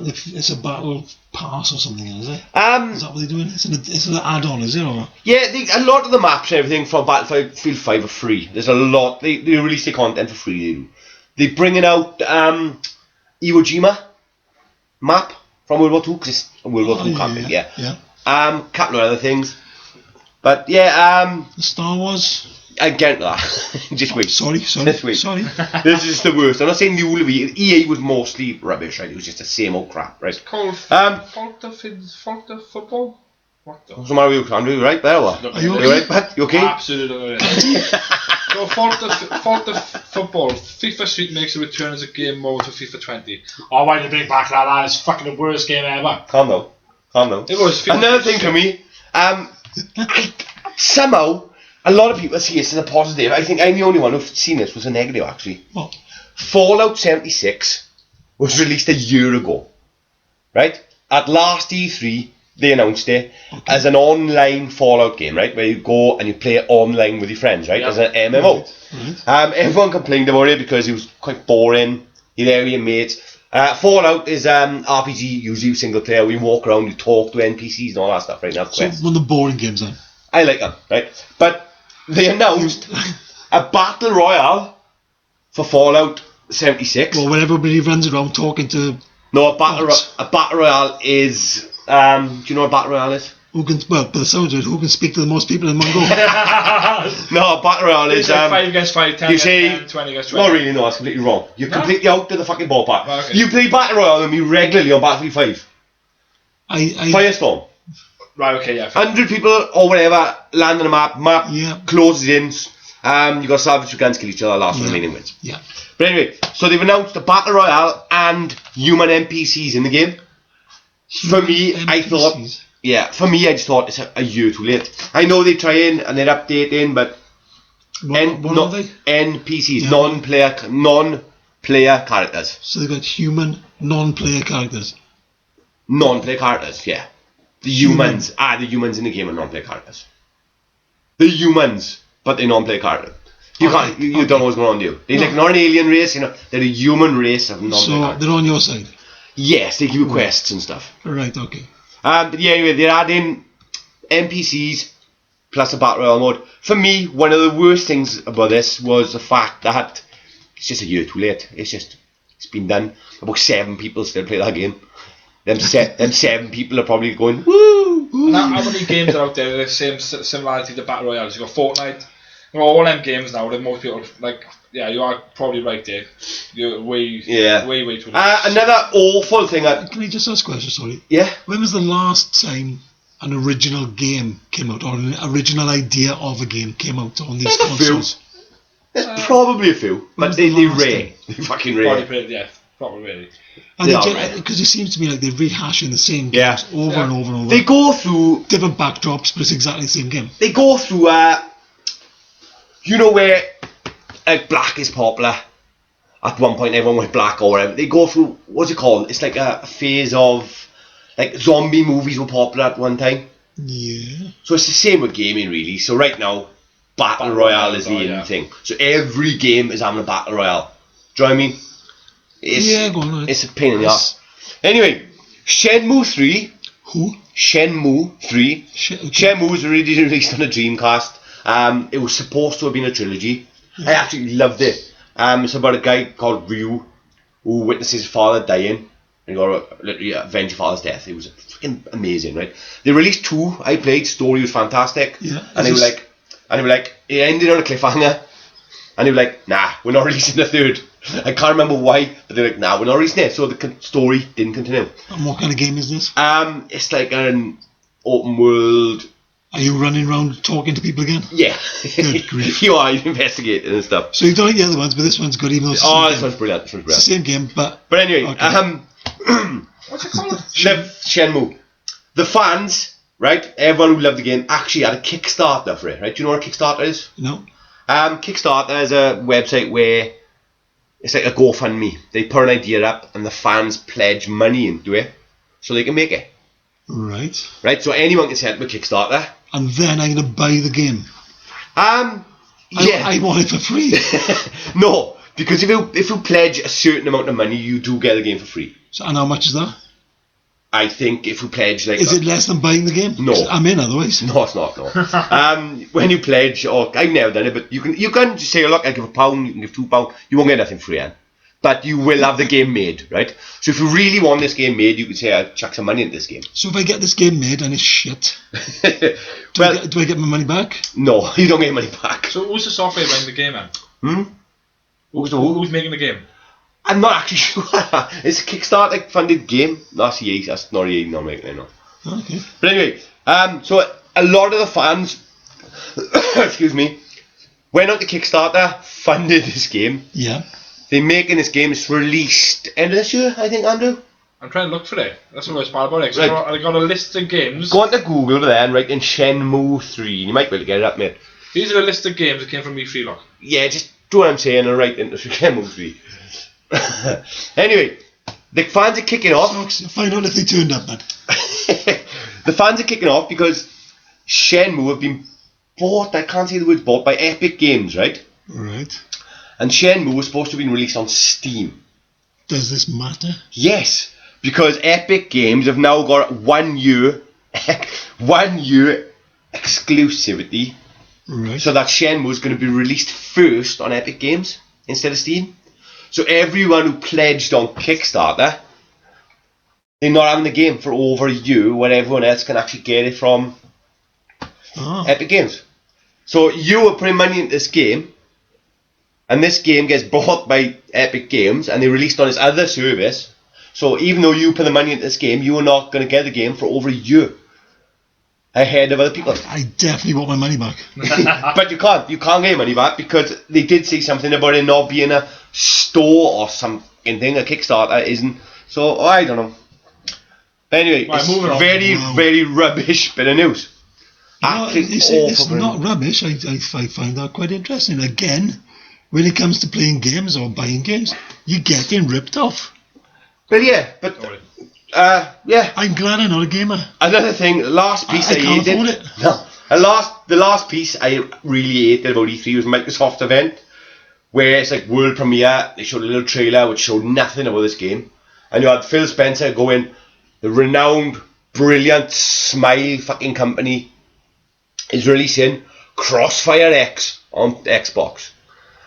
it's a battle pass or something, is it? Is that what they're doing? It's an add-on, is it? Or? Yeah, a lot of the maps and everything from Battlefield 5 are free. There's a lot. They release their content for free. They're bringing out Iwo Jima map from World War II because it's a World War II campaign. Yeah. Couple of other things, but yeah. The Star Wars. I get that. Just wait. Sorry. This week. Sorry. This is the worst. I'm not saying the all of it. EA was mostly rubbish, right? It was just the same old crap, right? It's called Falter Football. What the? What's the matter with you? Are you right there or what? Are you You right, Pat? You okay? Absolutely. So Falter Football. FIFA Street makes a return as a game mode for FIFA 20. Oh, why did they bring back that? It's fucking the worst game ever. Calm down. It was. Another thing for me, somehow a lot of people see this as a positive. I think I'm the only one who've seen this was a negative actually. What? Fallout 76 was released a year ago, right? At last E3, they announced it as an online Fallout game, right? Where you go and you play it online with your friends, right? As an MMO. Right. Everyone complained about it because it was quite boring. You're there with your mates. Fallout is RPG, usually single player. We walk around, you talk to NPCs and all that stuff, right? Now, So one of the boring games then. I like them, right? But they announced a battle royale for Fallout 76. Well, when everybody runs around talking to. No, a battle royale is. Do you know what a battle royale is? By the sounds of it, who can speak to the most people in one go? No, a battle royale is. It's like 5 against 5, 10 you against say, 10, 20 against 20. Not really, no, that's completely wrong. You're completely out to the fucking ballpark. Okay. You play battle royale with me regularly on Battlefield 5. Firestorm. Right, okay, yeah. 100 people or whatever land on a map Yeah. closes in. You got to salvage your guns, kill each other, last remaining wins. Yeah. But anyway, so they've announced a battle royale and human NPCs in the game. For me, I thought, I just thought it's a year too late. I know they're trying and they're updating, but What are they? NPCs, Yeah. non-player characters. So they've got human, non-player characters. Non-player characters, yeah. The humans in the game are non-player characters. The humans, but they're non-player characters. You can't. You don't know what's going on, do you? They're like not an alien race, you know. They're a human race of non-player So characters. they're on your side. Yes, they give you quests and stuff. Right. Okay. But yeah, anyway, they're adding NPCs plus a battle royale mode. For me, one of the worst things about this was the fact that it's just a year too late. It's been done. About 7 people still play that game. Them 7 people are probably going woo. How many games are out there with the same similarity to Battle Royales? You've got Fortnite. You know, all them games now that most people like. Yeah, you are probably right there. You're way too late. Another awful thing. Can I just ask a question? Sorry. Yeah. When was the last time an original game came out, or an original idea of a game came out on these consoles? There's probably a few, but they're rare. They're fucking rare. Probably really. Because it seems to me like they're rehashing the same games over and over and over. They go through different backdrops, but it's exactly the same game. They go through you know where like black is popular. At one point everyone went black or whatever. They go through, what's it called? It's like a phase of like zombie movies were popular at one time. Yeah. So it's the same with gaming really. So right now Battle Royale is the in thing. So every game is having a Battle Royale. Do you know what I mean? Go on. It's a pain in the ass. Anyway, Shenmue 3. Who? Shenmue 3. Okay. Shenmue was originally released on a Dreamcast. It was supposed to have been a trilogy. I actually loved it. It's about a guy called Ryu who witnesses his father dying. And he got to literally avenge his father's death. It was fucking amazing, right? They released 2. I played. Story was fantastic. Yeah. And they were like, it ended on a cliffhanger. And they were like, nah, we're not releasing the 3rd. I can't remember why, but they're like, nah, we're not releasing it. So the story didn't continue. And what kind of game is this? It's like an open world. Are you running around talking to people again? Yeah. Good grief. You are investigating and stuff. So you don't like the other ones, but this one's good, even though it's the same This game. one's brilliant. It's the same game, but anyway, okay. What's it called? Shenmue. The fans, right? Everyone who loved the game actually had a Kickstarter for it, right? Do you know what a Kickstarter is? No. Kickstarter is a website where it's like a GoFundMe. They put an idea up and the fans pledge money into it so they can make it. Right. Right? So anyone can set up a Kickstarter. And then I'm going to buy the game. Yeah. I want it for free. No, because if you pledge a certain amount of money, you do get the game for free. So, and how much is that? I think if you pledge like... Is it less than buying the game? No. I'm in otherwise. No, it's not, no. When you pledge, or I've never done it, but you can just say, look, I give £1, you can give £2, you won't get nothing free, Anne. But you will have the game made, right? So if you really want this game made, you can say, I'll chuck some money into this game. So if I get this game made and it's shit, do I get my money back? No, you don't get your money back. So who's the software behind the game then? Who's making the game? I'm not actually sure. It's a Kickstarter funded game. That's EA, that's not EA, not making it, no. Okay. But anyway, so a lot of the fans, excuse me, went on to Kickstarter, funded this game. Yeah. They're making this game. It's released end of this year, I think, Andrew. I'm trying to look for it. That's what I was bad about it. Right. I got a list of games. Go on to Google there and write in Shenmue 3. You might be able to get it up, mate. These are a list of games that came from E3, look. Yeah, just do what I'm saying and write into Shenmue 3. Anyway, the fans are kicking off. So find out if they turned up, man. The fans are kicking off because Shenmue have been bought, I can't say the word bought, by Epic Games, right? Right. And Shenmue was supposed to have been released on Steam. Does this matter? Yes, because Epic Games have now got 1 year exclusivity. Right. So that Shenmue is going to be released first on Epic Games instead of Steam. So everyone who pledged on Kickstarter, they're not having the game for over a year, where everyone else can actually get it from Epic Games. So you are putting money into this game, and this game gets bought by Epic Games, and they released on this other service. So even though you put the money into this game, you are not going to get the game for over a year ahead of other people. I definitely want my money back. But you can't get your money back because they did say something about it not being a store or something thing. A Kickstarter isn't. So I don't know. But anyway, Right, it's moving on. very rubbish bit of news. You see, it's not rubbish. I find that quite interesting. Again, when it comes to playing games or buying games, you're getting ripped off. But yeah, but Sorry. yeah. I'm glad I'm not a gamer. Another thing, the last piece I can't afford it. No, the last piece I really hated about E3 was Microsoft's event, where it's like world premiere. They showed a little trailer which showed nothing about this game, and you had Phil Spencer going, the renowned, brilliant Smile fucking company is releasing Crossfire X on Xbox,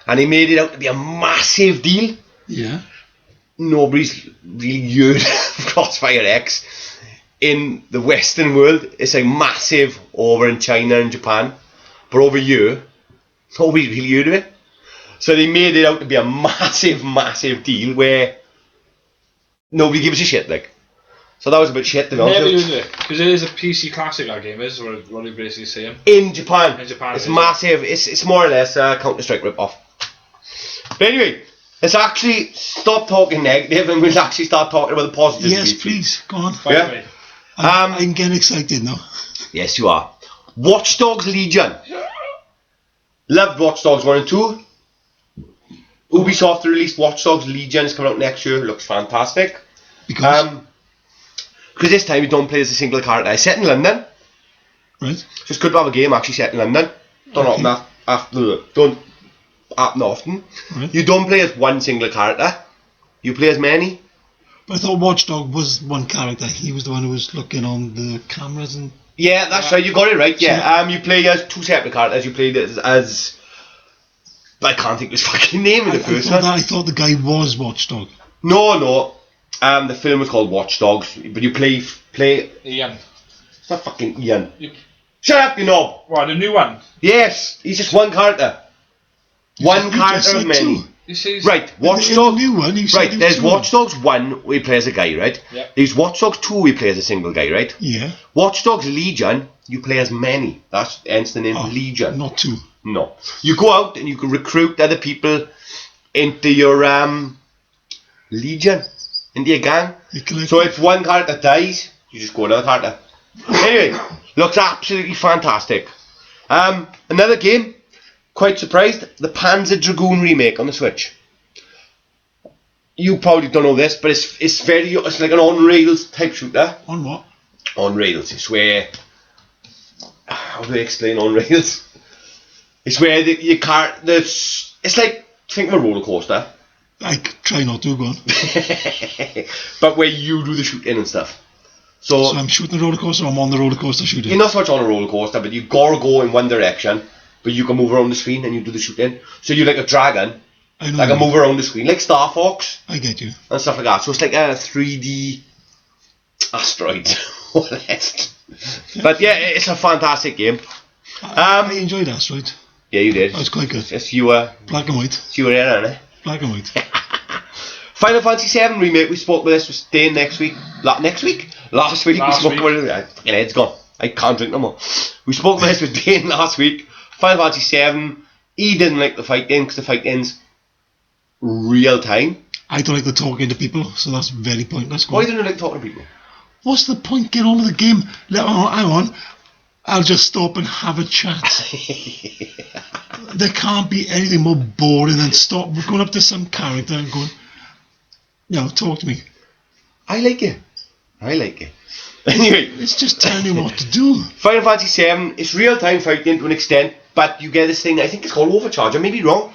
and he made it out to be a massive deal. Yeah. Nobody's really heard of Crossfire X in the Western world. It's like massive over in China and Japan, but over here, nobody's really heard of it. So they made it out to be a massive deal where nobody gives a shit, like. So that was a bit shit, to be honest. Never used it, because it is a PC classic, that game is, what you're basically saying. In Japan. It's massive. It's more or less a Counter-Strike rip-off. But anyway, let's actually stop talking negative and we'll actually start talking about the positives. Yes, please. Go on. Yeah. I'm getting excited now. Yes, you are. Watch Dogs Legion. Loved Watch Dogs 1 and 2. Ubisoft released Watch Dogs Legion. It's coming out next year. Looks fantastic. Because this time you don't play as a single character. It's set in London. right. So it's good to have a game actually set in London. Don't happen often. Right. You don't play as one single character. You play as many. But I thought Watchdog was one character. He was the one who was looking on the cameras and... Yeah, that's right. You got it right. Yeah. You play as two separate characters. You played as I can't think of his fucking name in the first one. I thought the guy was Watchdog. No. The film was called Watch Dogs, but you play Ian. It's not fucking Ian. Shut up, you know. What, the new one? Yes, he's just one character. One character of many. Right, Watch Dogs. The new one, you said Right, he was there's two. Watch Dogs 1 where he plays a guy, right? Yep. There's Watch Dogs 2 where he plays a single guy, right? Yeah. Watch Dogs Legion, you play as many. That's hence the name Legion. Not two. No. You go out and you can recruit other people into your Legion, into your gang. So if one character dies, you just go another character. Anyway, looks absolutely fantastic. Another game, quite surprised, the Panzer Dragoon remake on the Switch. You probably don't know this, but it's like an on rails type shooter. On what? On rails. It's where, how do I explain on rails? It's where it's like, think of a roller coaster. I try not to, go on. But where you do the shooting and stuff. So I'm shooting the roller coaster, or I'm on the roller coaster shooting? You're not so much on a roller coaster, but you gotta go in one direction, but you can move around the screen and you do the shooting. So you're like a dragon, I know. like a move around the screen, like Star Fox. I get you. And stuff like that. So it's like a 3D asteroid. But yeah, it's a fantastic game. I enjoyed Asteroid. Yeah, you did. That was quite good. Yes, you were. Black and white. You were there, aren't you? Black and white. Final Fantasy VII remake. We spoke about this with Dane next week. Last week we spoke about it. Yeah, it's gone. I can't drink no more. We spoke about this with Dane last week. Final Fantasy VII. He didn't like the fighting because the fighting's real time. I don't like the talking to people, so that's very pointless. Why don't you like talking to people? What's the point? Get on with the game. Hang on. I'll just stop and have a chat. There can't be anything more boring than going up to some character and going, talk to me. I like it. Anyway. It's just telling you what to do. Final Fantasy VII, it's real-time fighting to an extent, but you get this thing, I think it's called Overcharge, I may be wrong,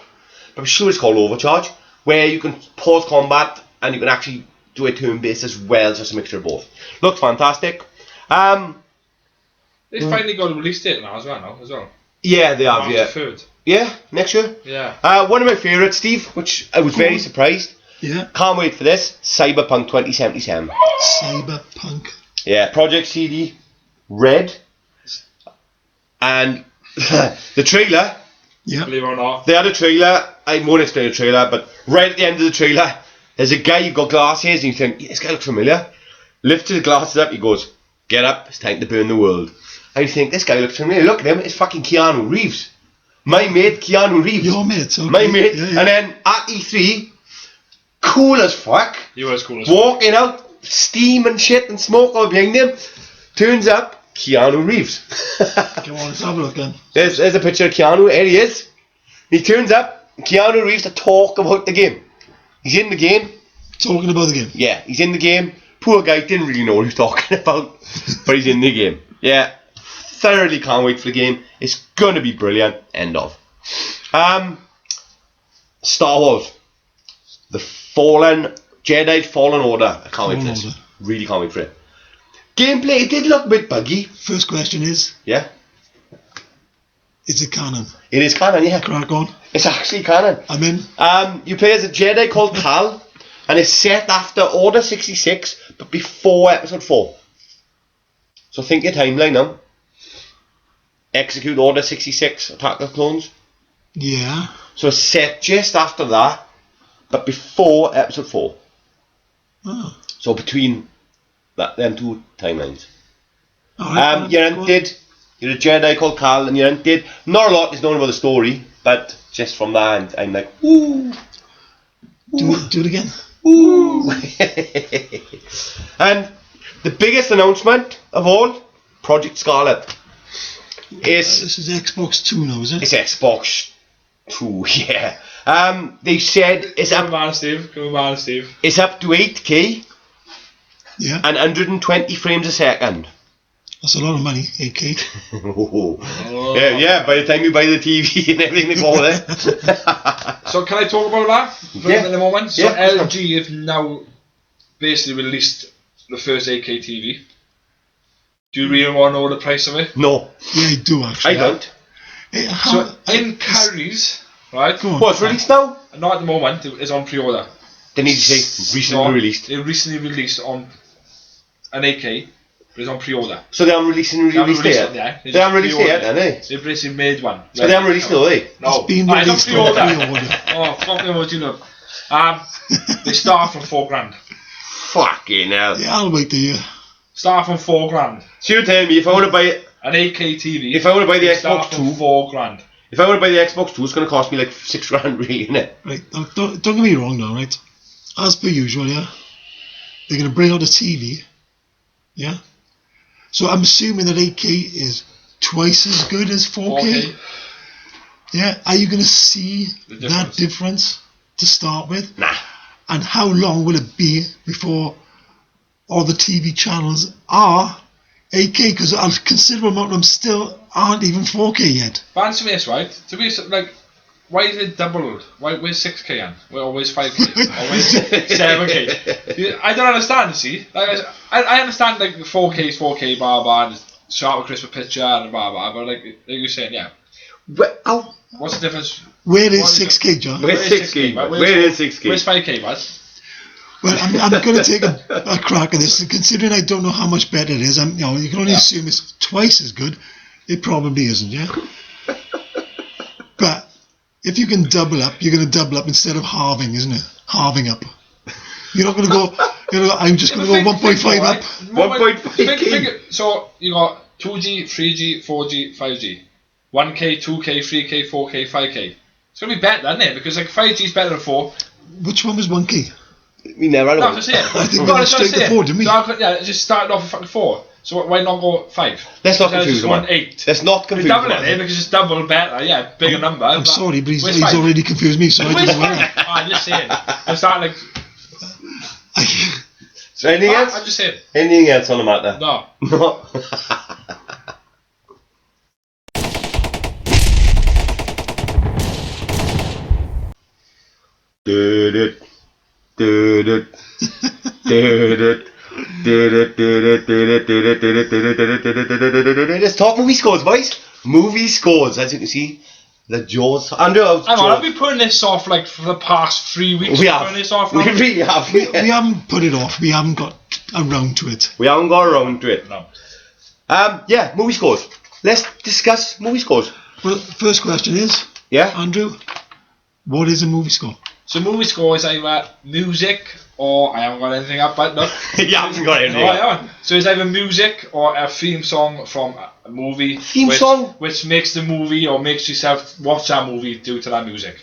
but I'm sure it's called Overcharge, where you can pause combat and you can actually do a turn-based as well, just a mixture of both. Looks fantastic. They've finally got a release date now as well. Yeah, they have, yeah. Third. Yeah, next year. Yeah. One of my favourites, Steve, which I was very surprised. Yeah. Can't wait for this. Cyberpunk 2077. Cyberpunk. Yeah, Project CD, Red, and the trailer. Yeah. Believe it or not. They had a trailer. I won't explain the trailer, but right at the end of the trailer, there's a guy who got glasses, and you think, this guy looks familiar. Lifts his glasses up, he goes, get up, it's time to burn the world. And you think, this guy looks familiar. Look at him, it's fucking Keanu Reeves. My mate, Keanu Reeves. Your mate, okay. My mate. Yeah. And then at E3, cool as fuck. He was cool as fuck. Walking out, steam and shit and smoke all behind him. Turns up, Keanu Reeves. Come on, let's have a look then. There's a picture of Keanu, there he is. He turns up, Keanu Reeves to talk about the game. He's in the game. Talking about the game? Yeah, he's in the game. Poor guy didn't really know what he was talking about, but he's in the game. Yeah, thoroughly can't wait for the game. It's going to be brilliant. End of. Star Wars. The Jedi Fallen Order. I can't wait for this. Really can't wait for it. Gameplay, it did look a bit buggy. First question is... Yeah? Is it canon? It is canon, yeah. Crack on. It's actually canon. I'm in. You play as a Jedi called Cal, and it's set after Order 66, but before Episode 4. So think your timeline now. Execute Order 66, Attack of the Clones. Yeah. So it's set just after that, but before Episode 4. Oh. So between them two timelines. Right, you're hunted. You're a Jedi called Cal, and you're hunted. Not a lot is known about the story, but just from that, I'm like, ooh. Do it again. Ooh. And the biggest announcement of all, Project Scarlet. This is Xbox 2 now, is it? It's Xbox 2, yeah. They said it's Come on, Steve. It's up to 8K. Yeah. And 120 frames a second. That's a lot of money, 8K. Oh. Yeah, by the time you buy the TV and everything, they go there. So can I talk about that for a moment? So Yeah. LG have now basically released the first 8K TV. Do you really want to know the price of it? No. Yeah, I do actually. I don't. So in Curry's, right? What's released now? Not at the moment. It's on pre-order. They need to say recently released. It recently released on an 8K, but it's on pre-order. So they haven't released it yet? Yeah, they haven't released it yet, have they? They've basically made one. So they haven't released it, have they? No. It's been It's released on on pre-order. pre-order. Oh, fucking what you know. They start from $4,000. Fucking hell. Yeah, I'll wait a year. Start from $4,000. So you're telling me if I want to buy An 8K TV. if I want to buy the start Xbox from 2, $4,000. if I want to buy the Xbox 2, it's going to cost me like $6,000, really, isn't it? Right, now, don't get me wrong now, right? As per usual, yeah? They're going to bring out a TV, yeah? So I'm assuming that 8K is twice as good as 4K. Yeah, are you going to see that difference to start with? Nah. And how long will it be before all the TV channels are 8K? Because a considerable amount of them still aren't even 4K yet. But answer me this, right? To be like, why is it doubled? Where's 6K on? Where's 5K? Where's 7K? I don't understand, see? Like, I understand, like, 4K is 4K, blah, blah, and it's sharper, crisper picture, and blah, blah, but like you're saying, yeah. What's the difference? Where is 6K, John? Where's 6K? Where is 6K? Where's 5K, bud? Well, I'm going to take a crack at this. Considering I don't know how much better it is, you can only assume it's twice as good. It probably isn't, yeah? But if you can double up, you're going to double up instead of halving, isn't it? Halving up. You're not going to go, I'm just going to go 1.5 up. 1.5K. So you got 2G, 3G, 4G, 5G. 1K, 2K, 3K, 4K, 5K. It's going to be better, isn't it? Because like 5G is better than 4. Which one was 1K? We never had No, one. I'm just saying. I think we went straight to 4, didn't we? So yeah, it just started off at fucking 4. So why not go 5? Let's not confuse them, man. 8. Let's not confuse Double them. it, because it's double better, yeah, bigger number. I'm sorry, but he's where's 5? already confused me, so I Where's don't know 5? where. I'm just saying. I'm starting like. So anything else? I'm just saying. Anything else on the matter? No. No. Let's talk movie scores, boys. Movie scores, as you can see. The Jaws. Andrew, Hang on, I've been putting this off like for the past 3 weeks. We have. Putting this off We now. really have. We haven't put it off. We haven't got around to it. We haven't got around to it. No. Yeah, movie scores. Let's discuss movie scores. Well, first question is, Yeah? Andrew, what is a movie score? So movie score is either music or I haven't got anything up, but no. You haven't got anything. No, I haven't. So it's either music or a theme song from a movie. Theme song? Which makes the movie or makes yourself watch that movie due to that music.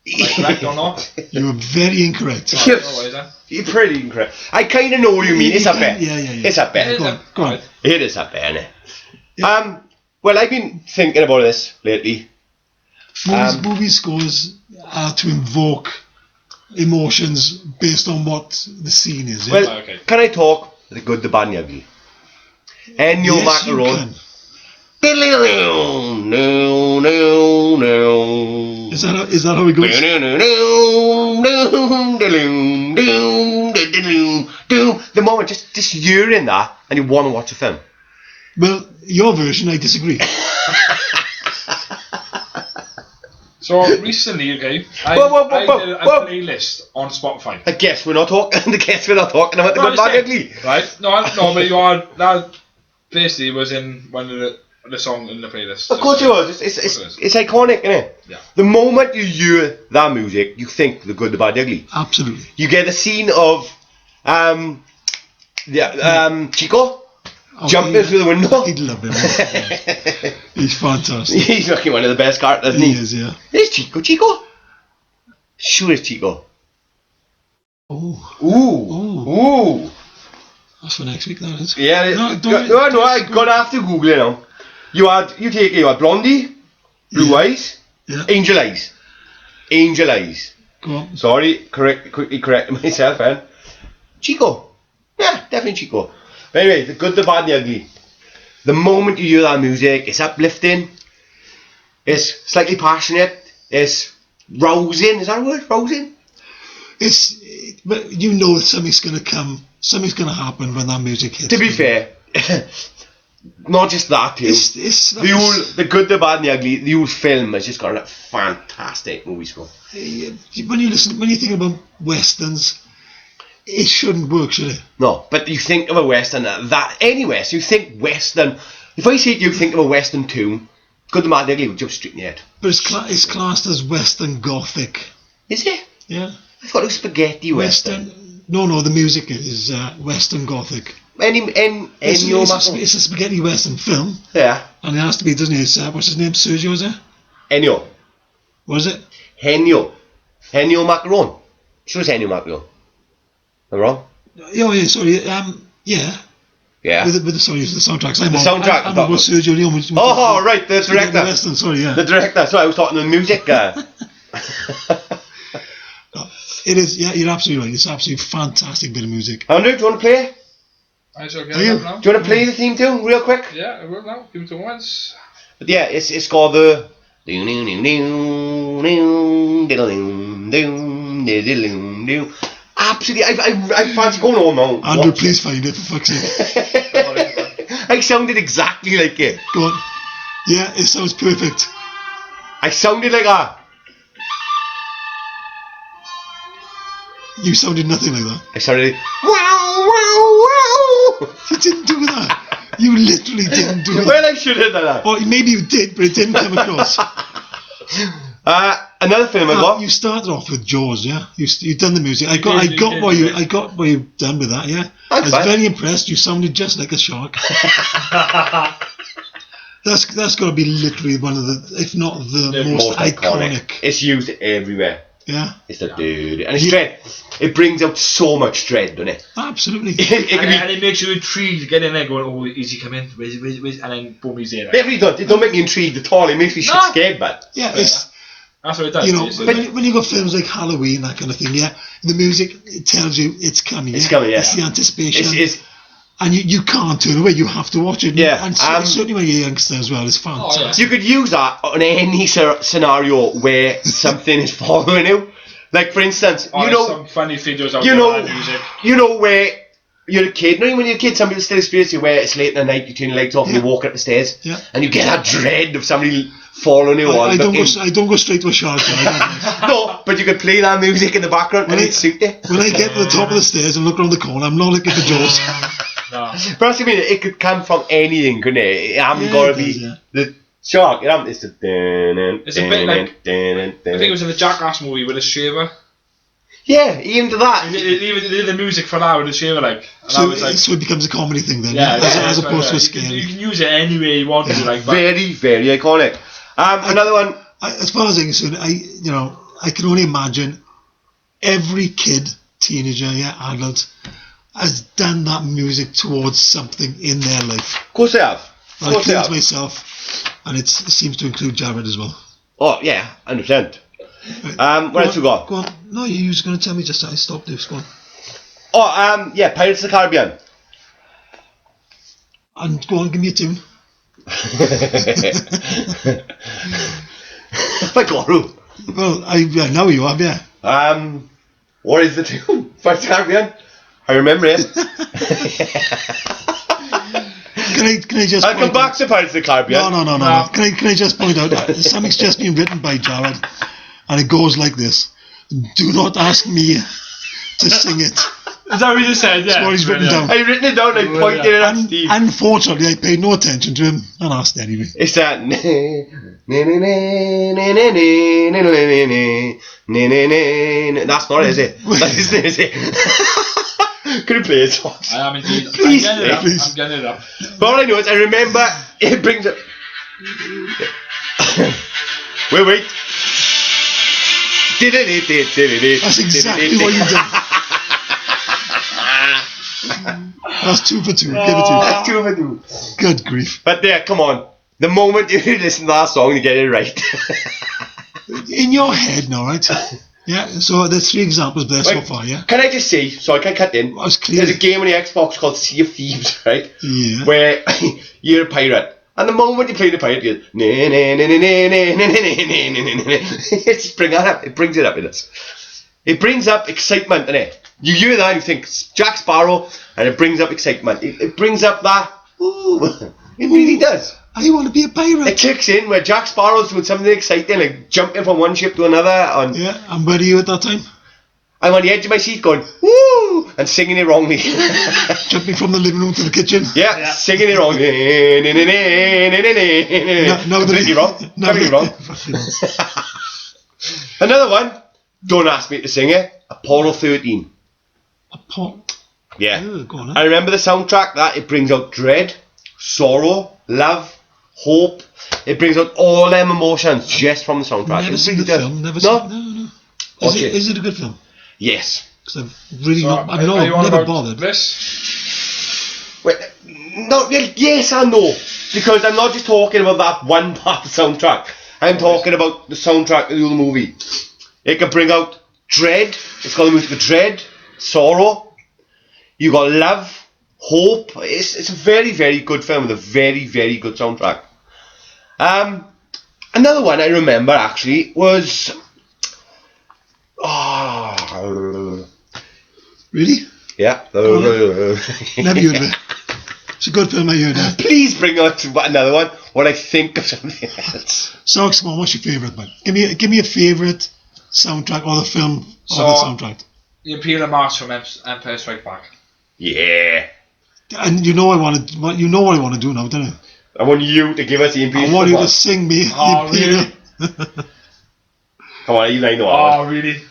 Am I correct or not? You were very incorrect. Oh, no worries, then. You're pretty incorrect. I kind of know what you mean. It's a bet. Yeah. It's a bet. Go on. It is a bet, innit? Yeah. Well, I've been thinking about this lately. Movie scores are to invoke emotions based on what the scene is. Yeah? Well, Okay. can I talk the good, the bad, and the ugly? Ennio yes, you Macaron. can. No. Is that how it goes? The moment, just hearing that, and you want to watch a film. Well, your version, I disagree. So recently, okay, I did a playlist on Spotify. I guess we're not talking. I guess we're not talking about the good, bad, and ugly. Right? No, but you are. That basically was in one of the song in the playlist. Of course it was. It's iconic, isn't it? Yeah. The moment you hear that music, you think the good, the bad, the ugly. Absolutely. You get the scene of Chico jumping through the window. He'd love him. He's fantastic. He's fucking one of the best characters, isn't He he? is, yeah. It's Chico. Sure it's Chico. Oh, Ooh. that's for next week, that is. Yeah. No, I'm gonna have to Google it now. You had Blondie, Blue Eyes, Yeah. Angel Eyes. Go on. Sorry, quickly correcting myself, man. Chico. Yeah, definitely Chico. But anyway, the good, the bad, and the ugly. The moment you hear that music, it's uplifting, it's slightly passionate, it's rousing. Is that a word? Rousing? It's but you know that something's going to come, something's going to happen when that music hits. To be fair, not just that too. The good, the bad, and the ugly. The old film has just got a fantastic movie score. When you think about westerns, it shouldn't work, should it? No, but you think of a western, any western, you think western. If I say to you, think of a western tune, good, the bad, and the ugly will jump straight in your head. But it's classed as western gothic. Is it? Yeah. I thought it was spaghetti western. No, the music is western gothic. It's a spaghetti western film. Yeah. And it has to be, doesn't it? It's, what's his name? Sergio, is it? Ennio. What is it? Ennio Macaron. Sure, it's Ennio Macaron. Am I wrong? Oh yeah, sorry. Yeah. Yeah. With the soundtracks. The soundtrack. I'm about Sergio Leone. Oh, right, the director. Western, sorry, yeah. The director. Sorry, I was talking the music. It is. Yeah, you're absolutely right. It's an absolutely fantastic bit of music. Andrew, do you want to play? I shall get Are you? it now. Do you want to play the theme tune real quick? Yeah, I will now. Give it to once. But yeah, it's called the. Absolutely, I fancy going on now. Andrew, please find it, for fuck's sake. I sounded exactly like it. Go on. Yeah, it sounds perfect. I sounded like that. You sounded nothing like that. I sounded like, wow, wow, wow. You didn't do that. You literally didn't do that. Well, I should have done that. Or maybe you did, but it didn't come across. Another film I got. You started off with Jaws, yeah. You've done the music. I got what you've done with that, yeah. I was very impressed. You sounded just like a shark. That's got to be literally one of the, if not the most iconic. It's used everywhere. Yeah. It's the dude, and it's dread. It brings out so much dread, doesn't it? Absolutely. And it makes you intrigued to get in there going, oh, is he coming? Where's, and then boom, he's there. It really does. It don't make me intrigued at all. It makes me shit scared, but yeah, it's. That's what it does. You know, when you got films like Halloween, that kind of thing, yeah, the music, it tells you it's coming. It's coming, yeah. It's the anticipation. It's and you can't turn away. You have to watch it. Yeah. And certainly when you're a youngster as well, it's fantastic. Oh, yeah. You could use that on any scenario where something is following you. Like, for instance, some funny videos out there music. You know where you're a kid. You know, when you're a kid, somebody will still experience you where it's late in the night, you turn your lights off and you walk up the stairs, and you get that dread of somebody following you on. I don't go straight to a shark. No, but you could play that music in the background and it'd suit you. When I get to the top of the stairs and look around the corner, I'm not looking for Jaws. No. But that's what I mean, it could come from anything, couldn't it? It hasn't got to be the shark. It's the. It's a bit like. I think it was in the Jackass movie with a shaver. Yeah, even to that. Even the music for that with the shaver, like. So it becomes a comedy thing then, as opposed to a scary. You can use it any way you want to, like. Very, very iconic. Another one. As far as I'm concerned, I can only imagine every kid, teenager, adult, has done that music towards something in their life. Of course they have. I include myself, and it seems to include Jared as well. Oh yeah, 100%. What else we got? Go on. No, you was going to tell me just I stopped this. Go on. Oh, Pirates of the Caribbean. And go on, give me a tune. My God. Well, I know you have, yeah. What is the tune? Pirates of the Caribbean? I remember it. Can I just? I'll come back to Pirates of the Caribbean. No. Can I just point out something's just been written by Jared, and it goes like this: do not ask me to sing it. Is that what you said? Yeah. That's what he's written down. I've written it down. I pointed it at Steve. Unfortunately, I paid no attention to him and asked anyway. It's that. That's not it, is it? That isn't, is it? Can you play it? I am indeed. Please, I'm getting it up. But all I know is I remember it brings up. Wait. That's exactly what you did. That's 2 for 2. Give it to you. That's 2 for 2. Good grief. But yeah, come on. The moment you listen to that song, you get it right. In your head now, right? Yeah, so there's 3 examples there so far, yeah? Can I just say, so I can cut in, there's a game on the Xbox called Sea of Thieves, right? Yeah. Where you're a pirate. And the moment you play the pirate, you it just brings it up. It brings it up in us. It brings up excitement, innit? You hear that and you think Jack Sparrow, and it brings up excitement. It brings up that, ooh, it really does. I want to be a pirate. It kicks in where Jack Sparrow's doing something exciting, like jumping from one ship to another. Yeah, and where are you at that time? I'm on the edge of my seat going, woo, and singing it wrongly. Jumping from the living room to the kitchen. Yeah, singing it wrong. Completely wrong. Completely wrong. Another one. Don't ask me to sing it. Apollo 13. Yeah. Oh, go on, I remember the soundtrack that it brings out dread, sorrow, love, hope. It brings out all them emotions just from the soundtrack. Never seen the film. Never no? No. Watch it. Is it a good film? Yes. Because I've really So, I've never bothered. This? Wait, no, yes and no. Because I'm not just talking about that one part of the soundtrack. I'm talking about the soundtrack of the whole movie. It can bring out dread. It's got the music of dread, sorrow. You got love, hope. It's a very, very good film with a very, very good soundtrack. Another one I remember actually was. Really? Yeah. Never heard of it. It's a good film, I heard that. Please bring out another one when I think of something else. So, come on, what's your favourite one? Give me a favourite soundtrack or the film or the soundtrack. The Imperial March from Empire Strikes Back. Yeah. And you know what I want to do now, don't you? I want you to give us the Imperial I want you to March. sing me Oh, the Imperial. really? Come on, Eli, no. Oh, really?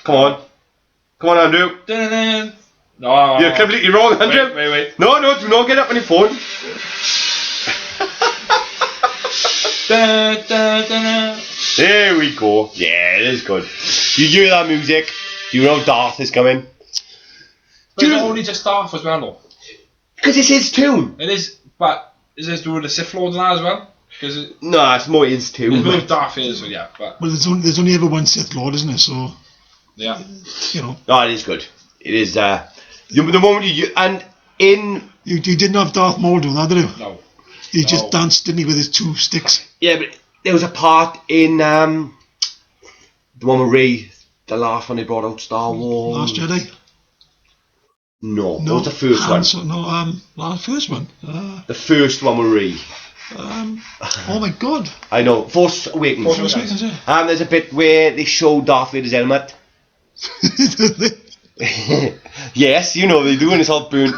Come on, Andrew. Dun-dun-dun. No. You're completely wrong, Andrew. Wait. No, do not get up on your phone. Dun, dun, dun, dun. There we go. Yeah, it is good. You hear that music? You know Darth is coming. But it's not only just Darth as well, though. Because it's his tune. It is, but is this doing the Sith Lord and that as well? Because No, it's more his tune. it's both Darth is, so yeah. But Well, there's only ever one Sith Lord, isn't there? So, yeah. you know. No, it is good. It is. The moment you and in. You didn't have Darth Maul doing that, did you? No. He just danced, didn't he, with his two sticks? Yeah, but there was a part in the one with Rey, the last one they brought out, Star Wars. Last Jedi? No, what was the first one? First one. The first one with Rey. Oh my God. I know, Force Awakens. Force Awakens. There's a bit where they show Darth Vader's helmet. Yes, you know they do, and it's all burnt.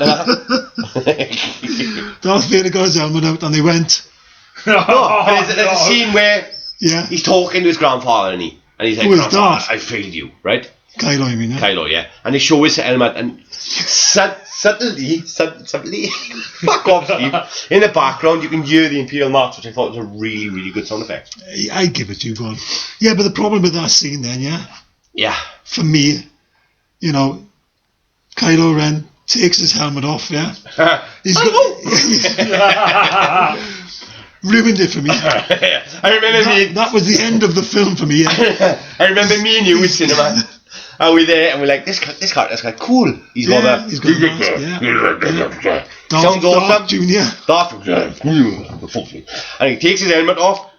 Darth Vader got his helmet out and they went. No, but there's a scene where Yeah. he's talking to his grandfather, and he's like, Who is "Grandfather, Darth? I failed you, right?" Kylo, you mean? Yeah? Kylo, yeah. And they show his helmet, and subtly, fuck off, Steve. In the background, you can hear the Imperial March, which I thought was a really, really good sound effect. I give it to you, go on. Yeah, but the problem with that scene then, Yeah. for me, you know, Kylo Ren takes his helmet off, yeah? He's ruined it for me. I remember That was the end of the film for me, yeah? I remember me and you in cinema. And we're there, and we're like, this guy, cool. He's got a... He's got a mask, yeah. Sounds awesome. Darth Junior. And he takes his helmet off.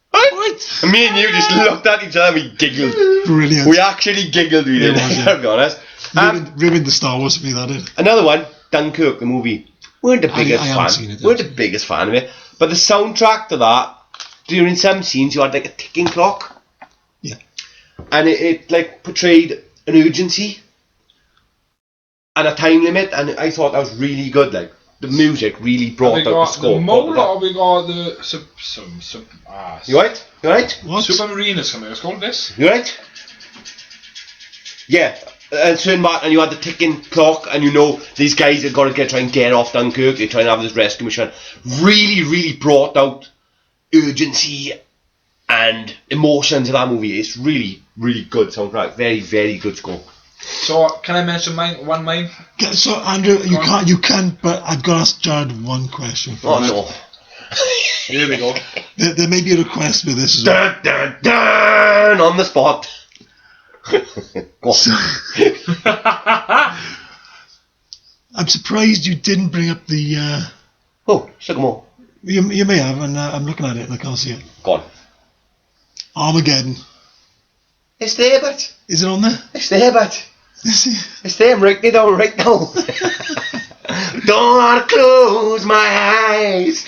What? And me and you just looked at each other and we giggled. Brilliant. We actually giggled, we did, to be honest. Ruined the Star Wars for me, that did. Another one, Dunkirk, the movie. Weren't the biggest fan. Weren't the biggest fan of it. But the soundtrack to that, during some scenes, you had like a ticking clock. Yeah. And it like portrayed an urgency and a time limit, and I thought that was really good. Like the music really brought out the score. The mole, or we got the You right? You right? What? Supermarine is coming. It's called this. You right? Yeah. And certain part, and you had the ticking clock, and you know these guys have got to try and get off Dunkirk. They try and have this rescue mission. Really, really brought out urgency and emotions in that movie. It's really, really good soundtrack. Very, very good score. So can I mention mine? So Andrew, you can't. But I've got to ask Jared one question. Oh no! Here we go. There may be a request with this as well. Dun, dun, dun, on the spot. Go on. I'm surprised you didn't bring up the. Oh, Sycamore. You may have, and I'm looking at it and I can't see it. Go on. Armageddon. It's there, but Is it on there? it's there, but It's them, right now, right now. Don't want to close my eyes.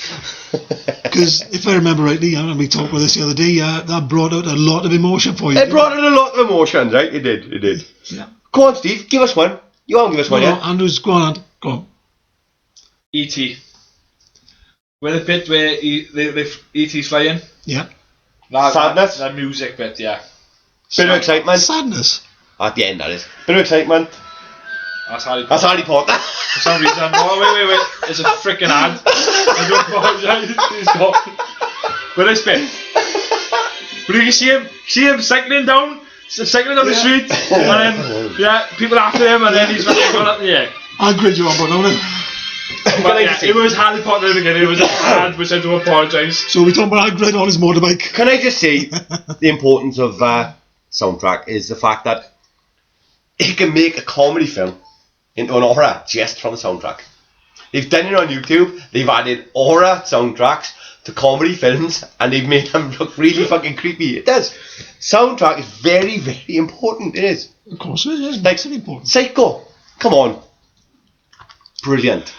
Because if I remember rightly, and we talked about this the other day, that brought out a lot of emotion for you. It brought out a lot of emotions, right? It did. Yeah. Go on, Steve, give us one. You won't give us one No, yet. Andrews, go on. E.T. With the bit where E.T.'s flying. Yeah. Sadness. That music bit, yeah. Bit of excitement. Sadness. At the end, that is. Bit of excitement. That's Harry Potter. That's Harry Potter. For some reason. Oh, wait. It's a freaking ad. I do apologise. He's got. With this bit. But you can see him cycling down the street, and then, people after him, and then he's fucking gone up the air. I'll grid you up on that. But yeah, it was Harry Potter again. It was an ad, which I do apologise. So we're talking about Hagrid on his motorbike. Can I just say the importance of soundtrack is the fact that it can make a comedy film into an horror just from the soundtrack. They've done it on YouTube. They've added horror soundtracks to comedy films, and they've made them look really fucking creepy. It does. Soundtrack is very, very important. It is. Of course it is. Like, It's important. Psycho. Come on. Brilliant.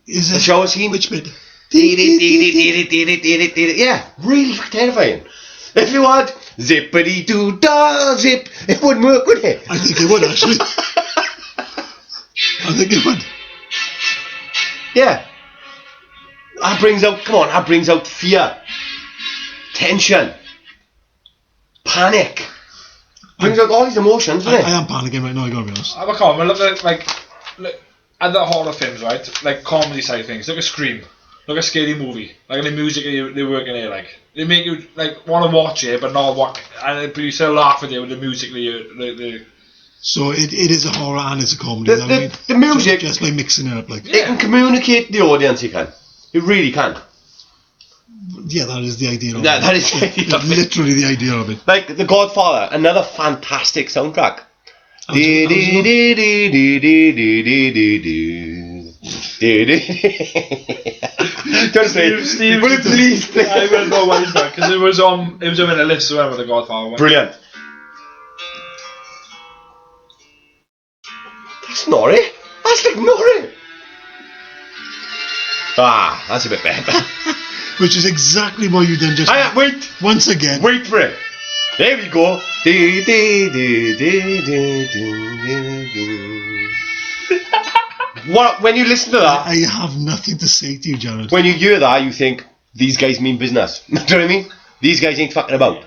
Is The it? shower scene. Which bit? Yeah, really terrifying. If you had zippity doo dah zip, it wouldn't work, would it? I think it would actually. I think it would. Yeah. That brings out fear, tension, panic. Brings out all these emotions, doesn't I it? am panicking right now, I gotta be honest. I'm a comment. Look at the horror films, right? Like comedy side things. Look at Scream. Look at Scary Movie. Like the music they work in here, like they make you like want to watch it, but not what, but you still laugh at it with the music. So it is a horror and it's a comedy. The music, just by mixing it up, like it can communicate to the audience. It can. It really can. yeah, that is the idea of Yeah, it. that is the idea of it. Literally the idea of it. Like The Godfather, another fantastic soundtrack. Don't say Steve, will it please play? I will know what he's done because it was on the list as well with the Godfather one. Brilliant. That's Nori. That's like Nori. Ah, that's a bit better. Which is exactly what you done just Wait. once again. Wait for it. There we go. What? When you listen to that, I have nothing to say to you, Jared. when you hear that, you think these guys mean business. Do you know what I mean? These guys ain't fucking about.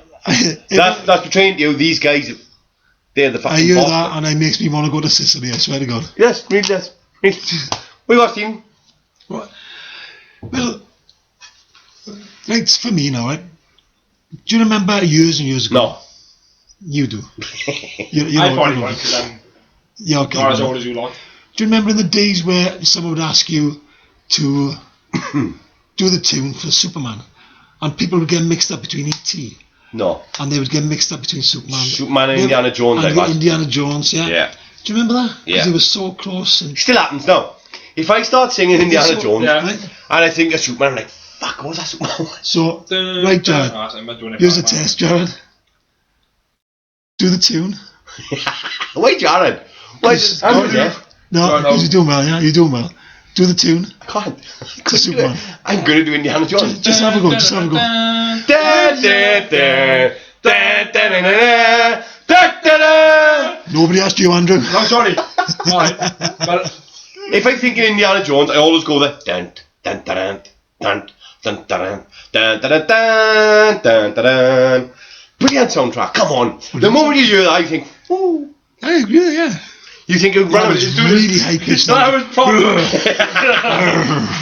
That's portraying to you. These guys, they're the fucking. I hear boss. that and it makes me want to go to Sicily, I swear to God. Yes, read this. What you got, Stephen? What? Well, right, for me now, right? Do you remember years and years ago? No. You do. You I know, probably you know. won't because I'm Yeah, okay. not as well, old as you lot. do you remember in the days where someone would ask you to do the tune for Superman and people would get mixed up between E.T. No. and they would get mixed up between Superman and Indiana Jones, and like that. Indiana Jones, yeah. Yeah. Do you remember that? Yeah. Because they were so close. And Still happens now. If I start singing Indiana So- Jones yeah. and I think of Superman, I'm like, fuck, what was that Superman? So, right, Jared, here's a test, Jared. Do the tune. Wait, Jared. Wait, Andrew's there. No, No. you're doing well, yeah? You're doing well. Do the tune. I can't. To Superman. I'm going to do Indiana Jones. Just have a go, just have a go. Da, da, da, da, da, da, da, da, da, da. Nobody asked you, Andrew. No, sorry. Alright. But If I think of Indiana Jones, I always go the dun dun dun dun dun dun dun dun dun dun dun dun dun. Brilliant soundtrack. Come on. The moment you hear that, you think, ooh. I agree, yeah. You think it That run was really high pitched. no, I was probably.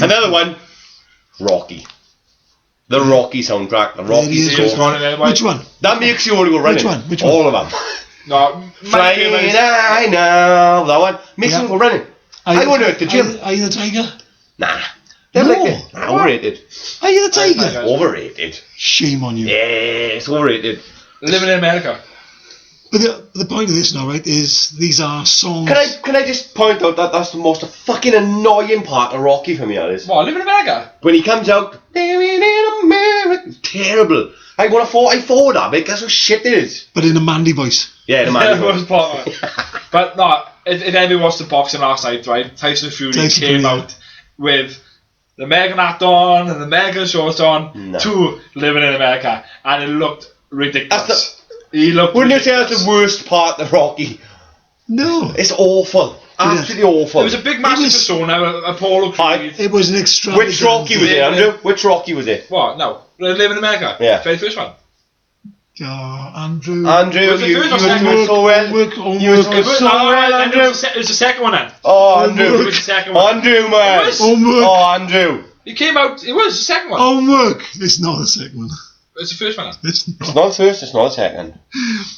Another one, Rocky. The Rocky soundtrack. The Rocky It is. score. Which one? That makes you want to go running. Which one? All of them. No, my Flying favourite is- I know. That one makes Yeah. you want to go running. I want to at the gym. Are you the tiger? Nah. They're No. like that. Overrated. Are you the tiger? Tiger. Overrated. Shame on you. Yes, overrated. Living in America. But the point of this now, right, is these are songs. Can I just point out that that's the most fucking annoying part of Rocky for me, that is. What, living in America? When he comes out, living in America. Terrible. I forward that bit, that's what shit it is. But in a manly voice. Yeah, the Yeah, man. most part of it. But no, if anybody watched the boxing last night, right? Tyson Fury came out with the Megan hat on and the Megan shorts on to Living in America, and it looked ridiculous. Wouldn't you say that's the worst part of Rocky? No. It's awful. Absolutely awful. It was a big massive persona, Apollo Creed. It was an extravagant. Which Rocky was it, Andrew? Which Rocky was it? What? No. Living in America? Yeah. Very first one. Andrew, you were doing so well. You were doing so well, Andrew. It was the second one then. Oh, Andrew. It was the second one. Andrew, man. It was. Homework. Oh, Andrew. It came out, it was the second one. Homework. It's not the second one. It's the first one then. It's It's not the first, it's not the second.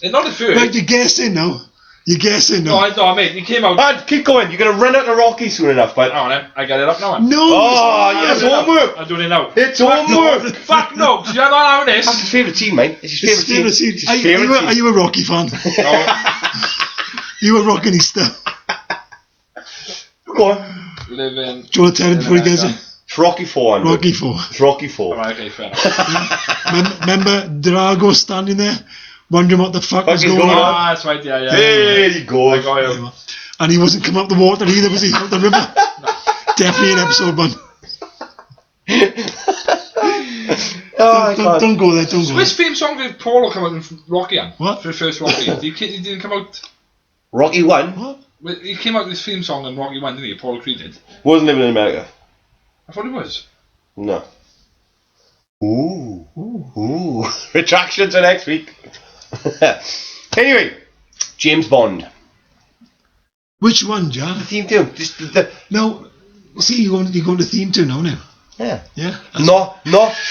It's not the first. Right, you're guessing now. You're guessing now. No, mate, you came out. Man, keep going. You're going to run out of Rocky soon enough, but... Hang on, then. I got it up now. No. Oh, yes, homework. I'm doing it now. It's homework. Fuck no, because you're not having this. That's his favourite team, mate. It's his It's favourite team. team. It's his favourite team. Are you a Rocky fan? You a Rockinista? Go on. Living. Do you want to tell him before he gets it? It's Rocky 4, Andrew. Rocky 4. It's Rocky 4. Alright, okay, fair enough. Remember Drago standing there, wondering what the fuck was Fucking going going on? on. Ah, that's right, yeah. There you go. I got you. And he wasn't coming up the water either, was he? Up the river? Definitely in episode 1. Don't go there, don't go Which there. theme song did Paulo come out in Rocky on? What? For the first Rocky. He didn't come out. Rocky 1? What? He came out with his theme song in Rocky 1, didn't he? Paulo Creed did. Wasn't Living in America. I thought it was. No. Ooh. Retractions are next week. Anyway, James Bond. Which one, Jan? The theme tune. Just the No, see, you're going to theme tune now. yeah. Yeah? Not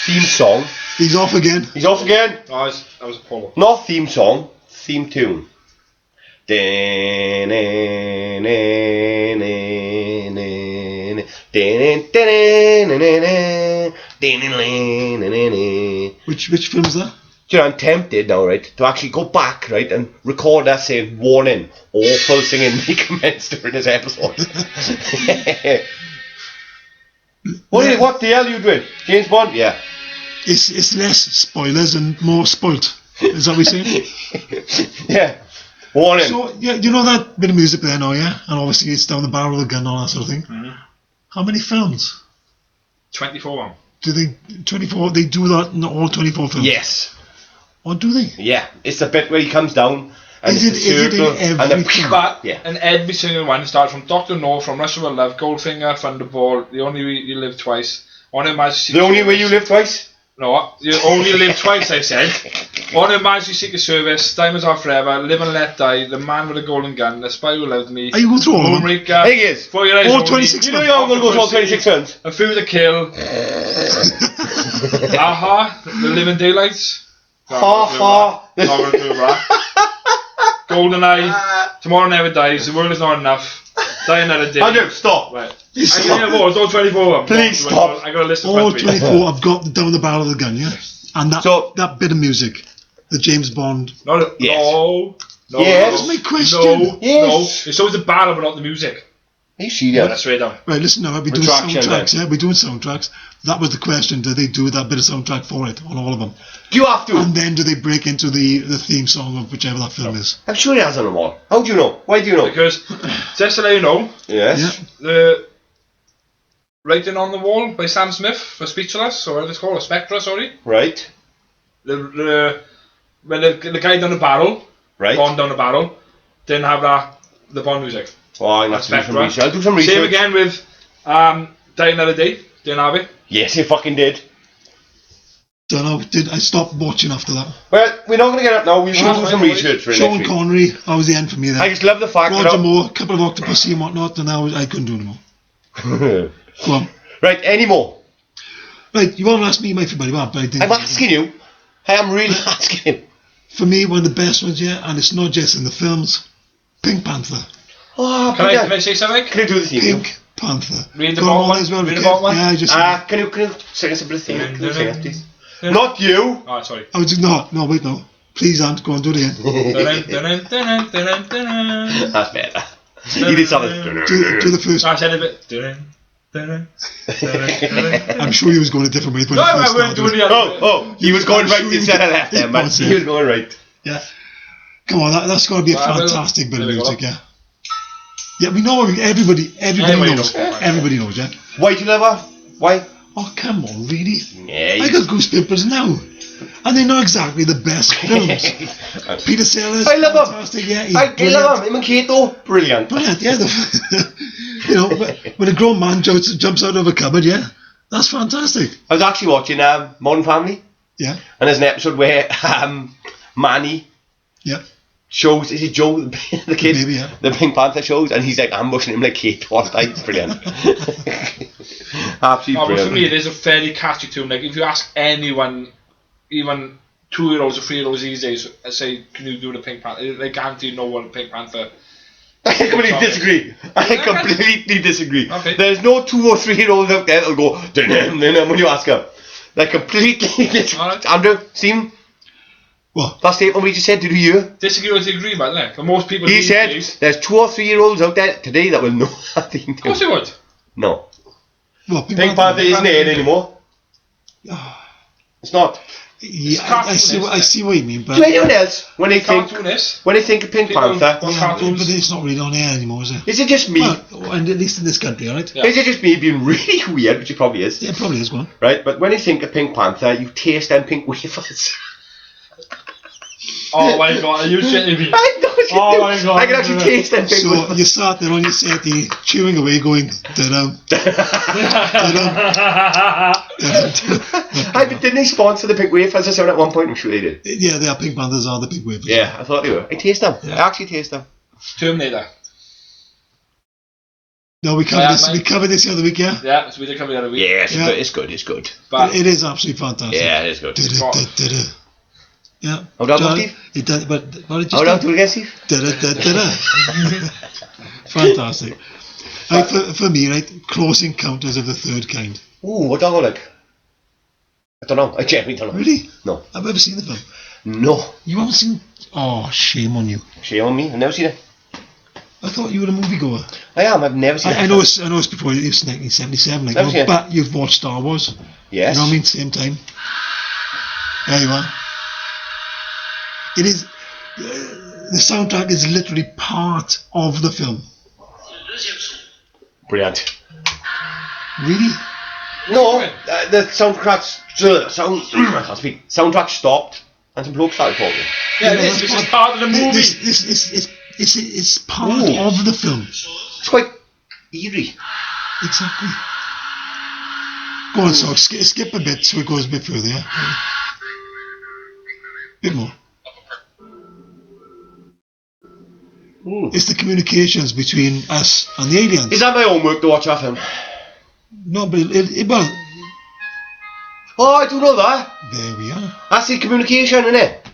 theme song. He's off again. He's off again. No, that was Apollo. Not theme song. Theme tune. Which film's that? You know, I'm tempted now, right, to actually go back, right, and record that saying, warning, awful singing may commence during this episode. What the hell are you doing? James Bond? Yeah. It's less spoilers and more spoilt. Is that what we're saying? Yeah. Warning. So, yeah, you know that bit of music there now, yeah? And obviously it's down the barrel of the gun and all that sort of thing. Mm-hmm. How many films? 24. Do they, 24, they do that in all 24 films? Yes. Or do they? Yeah. It's the bit where he comes down and Is it's it the circle in and every the... film? But Yeah. in every single one, it starts from Dr. No, from Russia with Love, Goldfinger, Thunderball, The Only Way You Live Twice, On Her Majesty's The Only Way You Live Twice? No, You Only Live Twice, I said. On Her Majesty's Secret Service, Diamonds Are Forever, Live and Let Die, The Man with a Golden Gun, The Spy Who Loved Me, Are you going through all of them? Moonraker, Thing is, For Your Eyes all Only, 26 you know you're going to go to all 26 films? A Few to Kill, Aha, The Living Daylights, Ha. Not gonna do that. GoldenEye, Tomorrow Never Dies, The World Is Not Enough, Die Another Day. Andrew, stop. Right. Stop. I can hear all 24 of them. Please stop. I got a list of All 24 I've got down the barrel of the gun, yeah? And that bit of music, the James Bond. No, Yes. no. Yes. That's my question. No, Yes. no. It's always the battle, but not the music. You see Yeah, that? that's straight down. Right, listen now, we're doing Retraction, soundtracks, then. yeah? We're doing soundtracks. That was the question, do they do that bit of soundtrack for it, on all of them? Do you have to? And then do they break into the theme song of whichever that film is? I'm sure he has on them all. How do you know? Why do you know? Because, just to let you know, Yes. the Writing on the Wall by Sam Smith for Speechless, or what it's called, a Spectra, sorry. Right. When the guy down the barrel, Right. Bond down the barrel, didn't have the Bond music. Oh, I'm going to do some research. I'll do some research. Same again with Die Another Day, didn't have it. Yes, he fucking did. Don't know, I stopped watching after that. Well, we're not going to get up now. We'll do some research for Sean next week. Connery, that was the end for me there. I just love the fact Roger that... Moore, a couple of Octopussy and whatnot, and I couldn't do anymore. Go on. Right, any more? Right, you want to ask me my favourite one, but I didn't. I'm asking you. I am really asking you. For me, one of the best ones, yeah, and it's not just in the films, Pink Panther. Oh, Can I say something? Can you do the theme? Pink Panther. Read the Go bottom on one. as well, Read the Kev. bottom one. Yeah, I just... Can you sing us a bit of theme? Can you sing it, please? Not you. Oh, sorry. I was no, wait, no. Please, Ant, go on, do it again. That's better. You did something. Do the first. I said a bit. I'm sure he was going a different way. When No, he I first went started. doing the other. Oh, he was going I'm right sure he instead of did. left there, man. Was, He was going right. Yeah. Come on, that's got to be a Well, fantastic bit of there we go. music, yeah. Yeah, we know everybody Everybody knows. knows. Everybody knows, yeah. Why do you love her? Why? Oh, come on, really? Yeah, I got goosebumps now. And they're not exactly the best films. Peter Sellers, I love him. fantastic, yeah. He's I brilliant. love him and Kate though, brilliant. Brilliant, yeah. You know, when a grown man jumps out of a cupboard, yeah, that's fantastic. I was actually watching Modern Family, Yeah, and there's an episode where Manny yeah. shows, is it Joe, the kid, Maybe, yeah. the Pink Panther shows, and he's like ambushing him like Kate all the time. It's brilliant. Absolutely But brilliant. for me, it is a fairly catchy tune. Like, if you ask anyone, even 2-year-olds or 3-year-olds these days, I say, can you do the Pink Panther? They guarantee know what a Pink Panther. I completely disagree. I completely disagree. Okay. There's no 2 or 3-year-olds out there that'll go when you ask them. Like completely disagree. Alright. Andrew, Stephen, What? that statement we just said, did you hear? Disagree or agree, man, yeah. For most people He these said days, there's 2 or 3-year-olds out there today that will know that thing. of course they would. No. What? Pink Panther isn't it anymore. It's not. Yeah, I see what you mean, but To anyone else, when they think Cartoonist. of Pink People Panther, watch yeah, cartoons. but it's not really on air anymore, is it? is it just me? Well, and at least in this country, right? Yeah. Is it just me being really weird, which it probably is, Yeah, probably is, go on. right? But when you think of Pink Panther, you taste them pink wafers. Oh my god, are you shitting me? I know you Oh do. my God. I can actually taste them pink So wafers. you sat there on your settee, chewing away, going, da-dum, da-dum, Didn't they sponsor the pink wafers or something at one point? I'm sure they did. Yeah, they are Pink Panthers, are the big wafers. Yeah, I thought they were. I taste them. Yeah. I actually taste them. Terminator. No, we covered this. We covered this the other week, yeah. Yeah, so we did come the other week. Yeah, Yeah. it's good. It's good. But It is absolutely fantastic. Yeah, it is good. Da-da-da-da-da. Yeah. How do I go, John, Steve? It does, but what did you How do I say? do it again, Steve? Da-da-da-da-da. Fantastic. Right, for me, right, Close Encounters of the Third Kind. Ooh, what do I go like? I don't know. I genuinely don't know. Really? No. I've never seen the film. No. You haven't seen? Oh, shame on you. Shame on me. I've never seen it. I thought you were a moviegoer. I am. I've never seen it. I know it's before it was 1977, like, Never seen it. but you've watched Star Wars. Yes. You know what I mean? Same time. There you are. It is. The soundtrack is literally part of the film. Brilliant. Really? No, the soundtrack I can't speak. Soundtrack stopped and some bloke started talking. yeah, You know, this is part of the movie. It's part Ooh. of the film. It's quite eerie. Exactly. Go on, so skip a bit so it goes a bit further, yeah? Bit more. Ooh. It's the communications between us and the aliens. Is that my homework to watch that film? No, but well, Oh, I do know that. there we are. That's the communication, isn't it?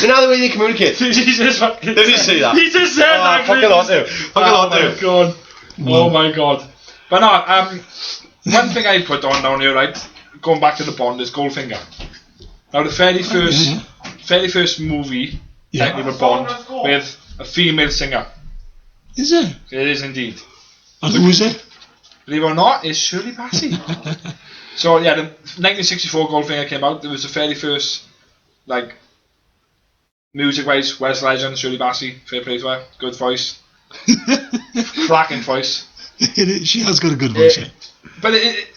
You know the way they communicate. Jesus fucking. Did he say that? He just said that. Fucking lot do. Fucking lot do. God. Oh my god. But no, one thing I put on down here, right, going back to the Bond, is Goldfinger. Now the very first movie, Yeah. technically with Bond, with a female singer. Is it? It is indeed. And who is it? Believe it or not, it's Shirley Bassey. So yeah, the 1964 Goldfinger came out. It was the very first, like, music-wise, West Legend, Shirley Bassey, fair play to her, good voice, cracking voice. She has got a good voice. Yeah. But like,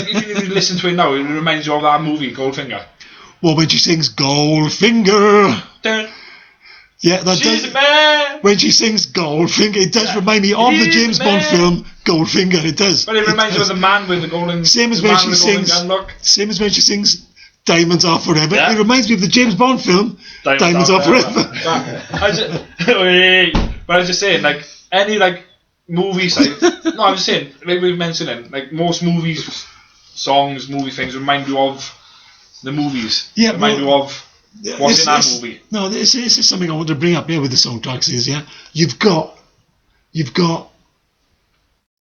if you listen to it now, it reminds you of that movie, Goldfinger. Well, when she sings Goldfinger, Dun, yeah, that she's does. a man. When she sings Goldfinger, it does remind me of the He's James the Bond man. film Goldfinger. It does. But it reminds you of does. the man with the golden. Same as the when man she with the golden sings. gun look. Same as when she sings Diamonds Are Forever. Yeah. It reminds me of the James Bond film Diamonds Are Forever. But I was just saying, like, any, like, movies, like, no, I was just saying, like we were mentioning, like, most movies, songs, movie things remind you of the movies. Yeah, remind you of what's in that It's- movie. No, this is something I want to bring up here with the soundtracks. Is you've got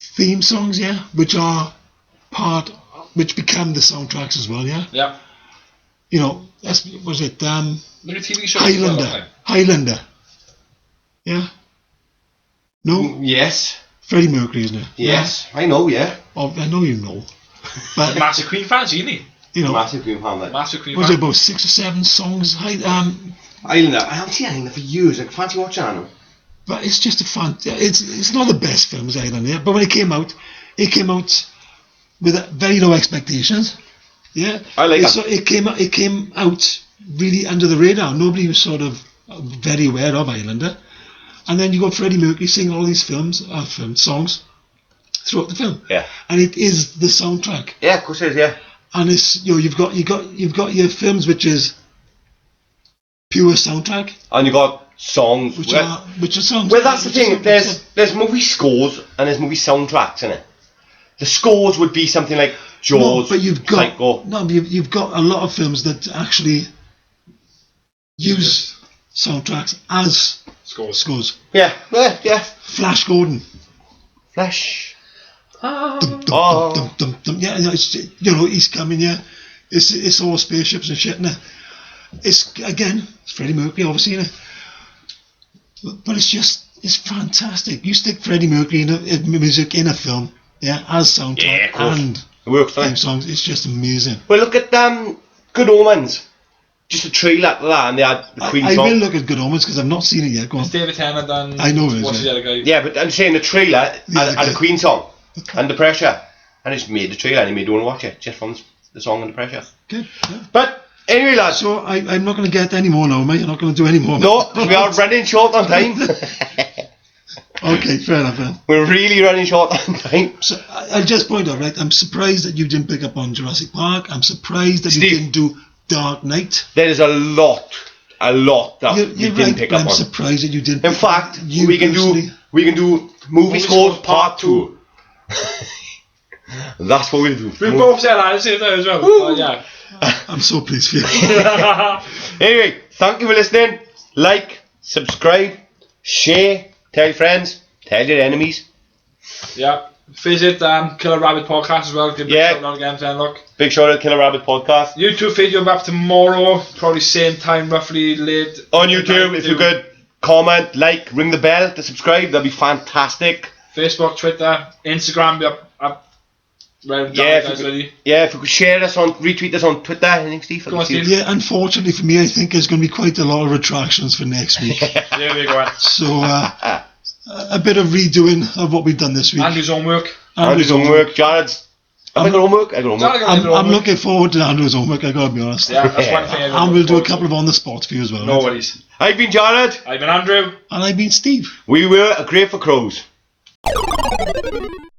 theme songs, which become the soundtracks as well, Yeah. You know, was it Like a TV show. as well, wasn't it? Highlander, yeah. No, Yes. Freddie Mercury, isn't it? Yes. I know, yeah. Yeah. Oh, I know you know, but Massive Queen fans, isn't he? you know, Massive Green Fan, like. Massive Queen was fan. it about 6 or 7 songs? Islander. I haven't seen anything for years. I fancy watching that now. But it's just a fun. It's not the best film as Ireland, yeah. But when it came out with very low expectations. Yeah, I like that. So it came out really under the radar. Nobody was sort of very aware of Islander. And then you got Freddie Mercury singing all these songs throughout the film. Yeah. And it is the soundtrack. Yeah, of course it is. Yeah. And it's you've got your films which is pure soundtrack. And you got songs which are songs. Well, that's the thing. There's movie scores and there's movie soundtracks in it. The scores would be something like Jaws, but you've got Psycho. You've got a lot of films that actually use soundtracks as scores. Yeah. Flash Gordon. Flash. Dum, dum. Yeah, it's, he's coming. Yeah, it's all spaceships and shit. Innit? It's Freddie Mercury, obviously, innit? But it's fantastic. You stick Freddie Mercury in music in a film, yeah, as soundtrack and it works fine. theme songs. It's just amazing. Well, look at Good Omens. Just a trailer to that, and they had the Queen song. I will look at Good Omens because I've not seen it yet. Go on. It's David Tennant and I know it is. What's the other guy? Yeah, but I'm saying the trailer had a Queen song, Under Pressure, and it's made the trailer and he made you want to watch it just from the song Under Pressure. Good. Yeah. But anyway, lads. So I'm not going to get any more now, mate. You're not going to do any more. No, we are running short on time. Okay, fair enough then. We're really running short on time. So I'll just point out, right, I'm surprised that you didn't pick up on Jurassic Park. I'm surprised that you didn't do Dark Knight. There is a lot that you didn't pick up on. I'm surprised that you didn't. In fact, we can do movie scores part 2. That's what we'll do. We both said that at the same time as well. Yeah. I'm so pleased for you. Anyway, thank you for listening. Like, subscribe, share, tell your friends, tell your enemies. Yeah. Visit Killer Rabbit Podcast as well. Give me a shout out again, saying look. Big shout out Killer Rabbit Podcast. YouTube video back tomorrow, probably same time, roughly late. On YouTube, if you could comment, like, ring the bell to subscribe, that'd be fantastic. Facebook, Twitter, Instagram, be up. If you could share us retweet us on Twitter, I think Steve. Go on, Steve. Yeah, unfortunately for me, I think there's going to be quite a lot of retractions for next week. There we go. So a bit of redoing of what we've done this week. Andrew's homework. Jared's. I got homework. I'm looking forward to Andrew's homework. I gotta be honest. Yeah, that's one thing. And we'll do a couple of on the spot for you as well. No worries. I've been Jared. I've been Andrew. And I've been Steve. We were a Great for Crows.